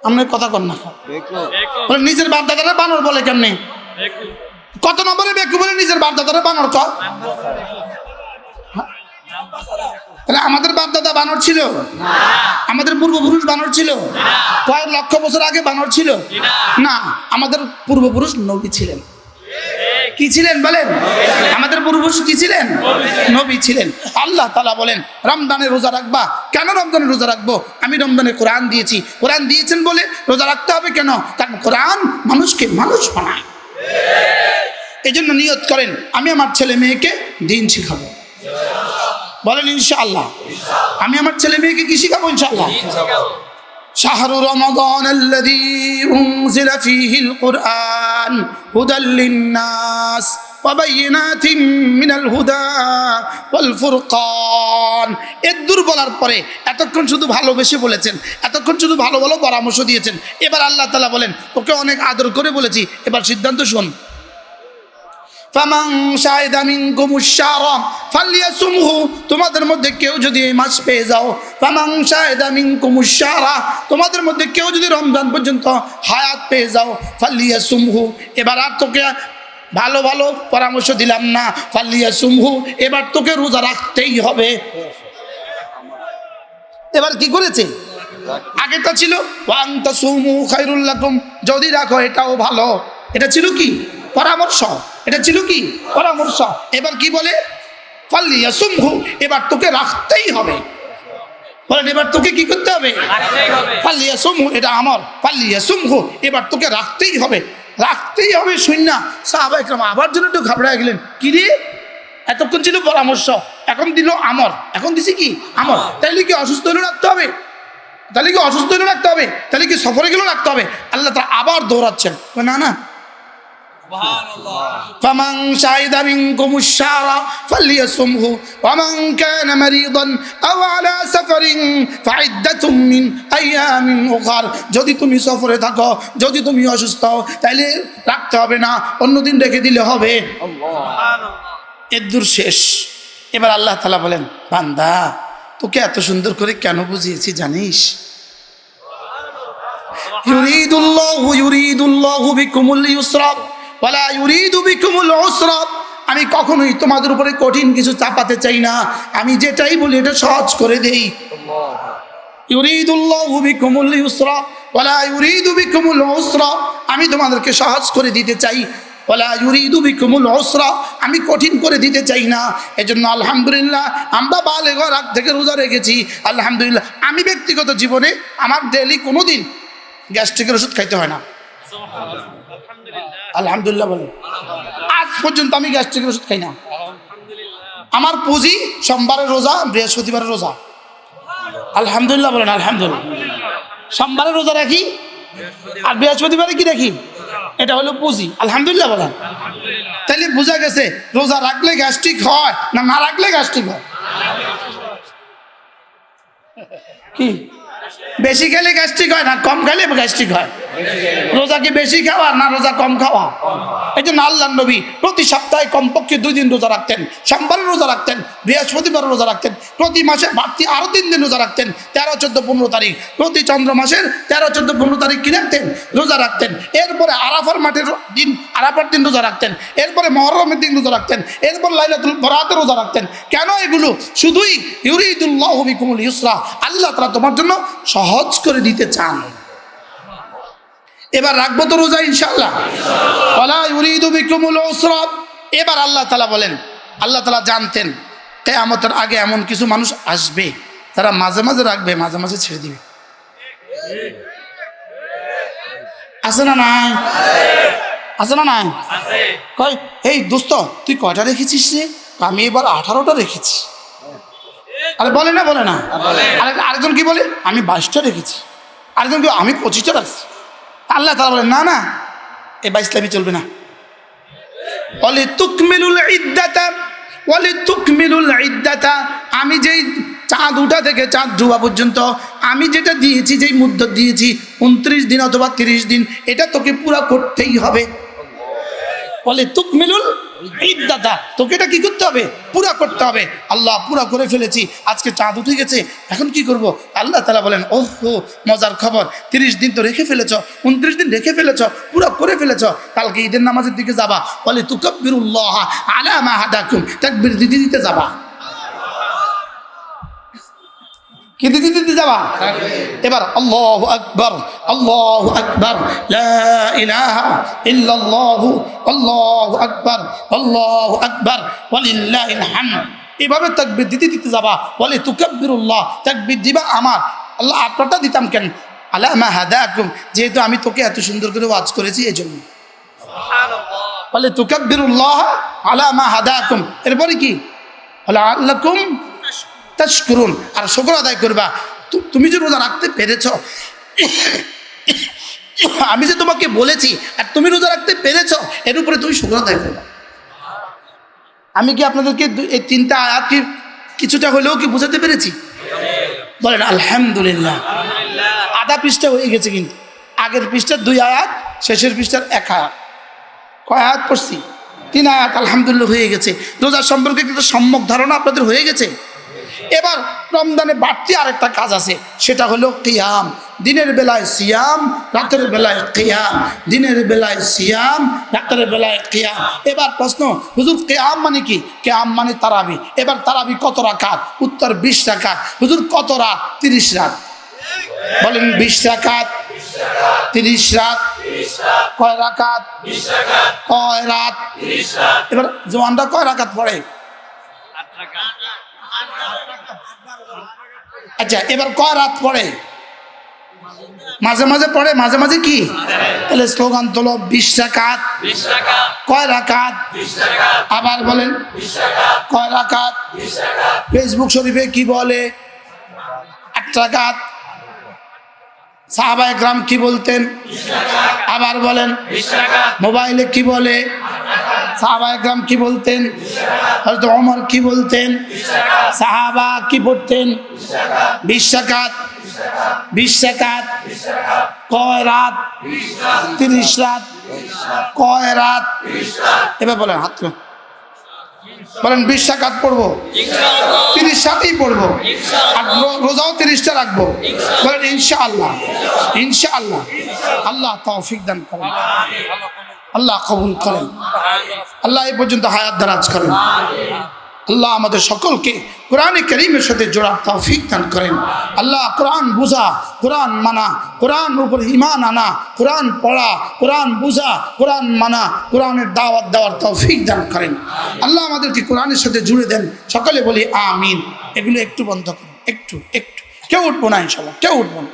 আপনার কথা কর না, নিজের বাপদাদারা বানর বলে কেমনে? কত নম্বরে বেকু বলে নিজের বাপদাদারা বানর কয়? তাহলে আমাদের বাপদাদা বানর ছিল? আমাদের পূর্বপুরুষ বানর ছিল? কয়েক লক্ষ বছর আগে বানর ছিল না? আমাদের পূর্বপুরুষ নবী ছিলেন। কি ছিলেন বলেন? আমাদের পূর্বপুরুষ কি ছিলেন? নবী ছিলেন। আল্লাহ তাআলা বলেন রমজানে রোজা রাখবা। কেন রমজানে রোজা রাখবো? আমি রমজানে কোরআন দিয়েছি। কোরআন দিয়েছেন বলে রোজা রাখতে হবে কেন? কারণ কোরআন মানুষকে মানুষ বানায়। এই জন্য নিয়ত করেন, আমি আমার ছেলে মেয়েকে দিন শিখাবো। বলেন ইনশাআল্লাহ। আমি আমার ছেলে মেয়েকে কি শিখাবো? ইনশাআল্লাহ। শাহরু রমাদান আল্লাযী উনজিলা ফীহিল কুরআন হুদাল লিন-নাস ওয়া বায়িনাতিন মিনাল হুদা ওয়াল ফুরকান। এর দূর বলার পরে এতক্ষণ শুধু ভালোবেসে বলেছেন, এতক্ষণ শুধু ভালো ভালো পরামর্শ দিয়েছেন। এবার আল্লাহ তাআলা বলেন, ওকে অনেক আদর করে বলেছি, এবার সিদ্ধান্ত শোন। ফামান শাহিদা মিনকুমুশ শাহরা ফালইয়াসুমহু, তোমাদের মধ্যে কেউ যদি এই মাস পেয়ে যাও, ফামান শাহিদা মিনকুমুশ শাহরা, তোমাদের মধ্যে কেউ যদি রমজান পর্যন্ত হায়াত পেয়ে যাও, ফালইয়াসুমহু, এবার আর তোকে ভালো ভালো পরামর্শ দিলাম না, ফালইয়াসুমহু, এবার তোকে রোজা রাখতেই হবে। এবার কি করেছে? আগেটা ছিল ওয়ান তাসুমু খায়রুল লাকুম, যদি রাখো এটাও ভালো। এটা ছিল কি? পরামর্শ। এটা ছিল কি? পরামর্শ। এবার কি বলে? ফালইয়াসুমহু, এবার তোকে রাখতেই হবে। বলেন এবার তোকে কি করতে হবে? ফালইয়াসুমহু, এটা আমর। ফালইয়াসুমহু, এবার তোকে রাখতেই হবে। রাখতেই হবে শূন্য। সাহাবায়ে কেরাম আবার জন্য একটু ঘাবড়ায় গেলেন, কি রে, এতক্ষণ ছিল পরামর্শ, এখন দিল আমর, এখন দিছি কি? আমর। তাইলে কি অসুস্থ হলেও রাখতে হবে? তাহলে কি অসুস্থ হলেও রাখতে হবে? তাহলে কি সফরে গেলেও রাখতে হবে? আল্লাহ তাআলা আবার দৌড়াচ্ছেন, না না, ফামান শাহিদা মিনকুমুশ শাহরা ফালইয়াসুমহু ওয়ামান কানা মারিদান আও আলা সাফারিন ফাইদ্দাতুম মিন আইয়ামিন উখর, যদি তুমি সফরে থাকো, যদি তুমি অসুস্থ হও, তাহলে রাখতে হবে না, অন্যদিন রেখে দিলে হবে। এর দূর শেষ। এবার আল্লাহ তাআলা বলেন, বান্দা তোকে এত সুন্দর করে কেন বুঝিয়েছি জানিস? ইউরিদুল্লাহু বিকুমুল ইউসরা ওয়ালা ইউরিদু বিকুমুল উসরা, আমি কখনোই তোমাদের উপরে কঠিন কিছু চাপাতে চাই না, আমি যেটাই বলি এটা সহজ করে দেই। ইউরিদুল্লাহু বিকুমুল ইউসরা ওয়ালা ইউরিদু বিকুমুল উসরা, আমি তোমাদেরকে সহজ করে দিতে চাই। ওয়ালা ইউরিদু বিকুমুল উসরা, আমি কঠিন করে দিতে চাই না। এজন্য আলহামদুলিল্লাহ আমরা বালেগর আগ থেকে রোজা রেখেছি। আলহামদুলিল্লাহ আমি ব্যক্তিগত জীবনে আমার ডেইলি কোনোদিন গ্যাস্ট্রিকের ওষুধ খাইতে হয় না। আলহামদুলিল্লাহ বলেন, আজ পর্যন্ত আমি গ্যাস্ট্রিকের ওষুধ খাই না। আমার পুঁজি সোমবারের রোজা, বৃহস্পতিবারের রোজা। আলহামদুলিল্লাহ বলেন, আলহামদুলিল্লাহ। সোমবারে রোজা রাখি আর বৃহস্পতিবারে কি রাখি, এটা হলো পুঁজি। আলহামদুলিল্লাহ বলেন। তাহলে বোঝা গেছে রোজা রাখলে গ্যাস্ট্রিক হয় না, না রাখলে গ্যাস্ট্রিক হয়? কি বেশি খেলে গ্যাস্ট্রিক হয় না কম খেলে গ্যাস্ট্রিক হয়? রোজা কি বেশি খাওয়া না রোজা কম খাওয়া? এই জন্য আল্লাহর নবী প্রতি সপ্তাহে কমপক্ষে 2 দিন রোজা রাখতেন। সোমবারে রোজা রাখতেন, বৃহস্পতিবার রোজা রাখতেন, প্রতি মাসে বাড়তি আরো 3 দিন রোজা রাখতেন, 13, 14, 15 তারিখ। প্রতি চন্দ্র মাসের 13, 14, 15 তারিখ কি রাখতেন? রোজা রাখতেন। এরপরে আরাফার মাঠের দিন, আরাফার দিন রোজা রাখতেন। এরপরে মুহররমের দিন রোজা রাখতেন। এরপর লাইলাতুল বরাতে রোজা রাখতেন। কেন এগুলো? শুধুই ইউরিদুল্লাহু বিকুমুল ইউসরা, আল্লাহ তাআলা তোমার জন্য সহজ করে দিতে চান। এবার রাখবো তো রোজা ইনশাআল্লাহ। ওয়ালা ইউরিদু বিকুমুল উসরা। এবার আল্লাহ তাআলা বলেন, আল্লাহ তাআলা জানতেন কিয়ামতের আগে এমন কিছু মানুষ আসবে তারা মাঝে মাঝে রাখবে, মাঝে মাঝে ছেড়ে দিবে। আছে না নাই? আছে না নাই? কই এই দোস্ত তুই কয়টা রেখেছিস রে? আমি এবার 18টা রেখেছি। আরে বলে না, বলে না? আরেকজন কি বলে? আমি 22টা রেখেছি। আরেকজন কি আমি 25টা রাখছি। আল্লাহ তাআলা বলেন, না না, এই 22 চলবে না। ওয়ালিতুকমিলুল ইদ্দাতা ওয়ালিতুকমিলুল ইদ্দাতা, আমি যেই চাঁদ উঠা থেকে চাঁদ ডুবা পর্যন্ত আমি যেটা দিয়েছি, যেই মুদ্দত দিয়েছি 29 দিন অথবা 30 দিন, এটা তোকে পুরা করতেই হবে। ওয়ালিতুকমিলুল ইদ্দাতা, তোকে এটা কি করতে হবে? পুরা করতে হবে। আল্লাহ পুরা করে ফেলেছি, আজকে চাঁদ উঠে গেছে, এখন কি করব? আল্লাহ তাআলা বলেন, ওহো মজার খবর, 30 দিন তো রেখে ফেলেছ, 29 দিন রেখে ফেলেছ, পুরা করে ফেলেছ, কালকে ঈদের নামাজের দিকে যাবা, বলে তুকাব্বিরুল্লাহ আলা মা হাদাকুম, তাকবীর দিতে দিতে যাবা। কি দিতে দিতে যাবা? এবার আল্লাহু আকবার, আল্লাহু আকবার, লা ইলাহা ইল্লাল্লাহু, আল্লাহু আকবার, আল্লাহু আকবার, ওয়ালিল্লাহিল হামদ, এভাবে তাকবীর দিতে দিতে যাবা। বলে তুকাব্বিরুল্লাহ, তাকবীর দিবা আমার আল্লাহ। আপনারটা দিতাম কেন? আলা মা হাদাকুম, যেহেতু আমি তোকে এত সুন্দর করে ওয়াজ করেছি এই জন্য। সুবহানাল্লাহ। বলে তুকাব্বিরুল্লাহ আলা মা হাদাকুম, এরপরে কি? লাআল্লাকুম তাশকুরুন, আর শুকর আদায় করবা। তুমি যে রোজা রাখতে পেরেছ, আমি যে তোমাকে বলেছি আর তুমি রোজা রাখতে পেরেছ, এর উপরে তুমি শুকর আদায় করবা। আমি কি আপনাদেরকে এই 3টা আয়াত কি কিছুটা হলেও কি বুঝাতে পেরেছি? বলেন আলহামদুলিল্লাহ। আধা পৃষ্ঠা হয়ে গেছে, কিন্তু আগের পৃষ্ঠার 2 আয়াত, শেষের পৃষ্ঠার 1 আয়াত। কয় আয়াত পড়ছি? 3 আয়াত আলহামদুলিল্লাহ হয়ে গেছে। রোজা সম্পর্কে একটা সম্যক ধারণা আপনাদের হয়ে গেছে। এবার রমজানে বাড়তি আরেকটা কাজ আছে, সেটা হলো কিয়াম। দিনের বেলায় সিয়াম, রাতের বেলায় কিয়াম। দিনের বেলায় সিয়াম, রাতের বেলায় কিয়াম। এবার প্রশ্ন, হুজুর কিয়াম মানে কি? কিয়াম মানে তারাবি। এবার তারাবি কত রাকাত? উত্তর 20 রাকাত। হুজুর কত রাত? 30 রাত। বলেন 20 রাকাত, 30 রাত। কয় রাকাত? কয় রাত? এবার জওয়ানরা কয় রাকাত পড়ে? আচ্ছা, এবার কয় রাত পড়ে? মাঝে মাঝে পড়ে, মাঝে মাঝে কি? তাহলে স্লোগান তোলো, 20 রাকাত। কয় রাকাত? আবার বলেন, কয় রাকাত? ফেসবুক শরীফে কি বলে? 8 রাকাত। সাহাবায়ে কেরাম কি বলতেন? আবার বলেন, মোবাইলে কি বলে? সাহাবায়ে কেরাম কি বলতেন? হযরত ওমর কি বলতেন? সাহাবা কি পড়তেন? 20 রাকাত। 20 রাকাত। কয় রাত? 30 রাত। কয় রাত? এবার বলেন, হাত তুলে বলেন, 20 রাকাত পড়বো, 30 রাতেই পড়বো, আর রোজাও 30টা রাখবো। বলেন ইনশাআল্লাহ। ইনশাআল্লাহ। আল্লাহ তৌফিক দান করেন, আল্লাহ কবুল করেন, আল্লাহ এই পর্যন্ত হায়াত দারাজ করেন। আল্লাহ আমাদের সকলকে কোরআনে কারীমের সাথে জোড়ার তৌফিক দান করেন। আল্লাহ কোরআন বুঝা, কোরআন মানা, কোরআন উপর ঈমান আনা, কোরআন পড়া, কোরআন বুঝা, কোরআন মানা, কোরআনের দাওয়াত দেওয়ার তৌফিক দান করেন। আল্লাহ আমাদেরকে কোরআনের সাথে জুড়ে দেন। সকলে বলি আমিন। এগুলো একটু বন্ধ করুন, একটু একটু, কেউ উঠবো না ইনশাআল্লাহ, কেউ উঠবো না।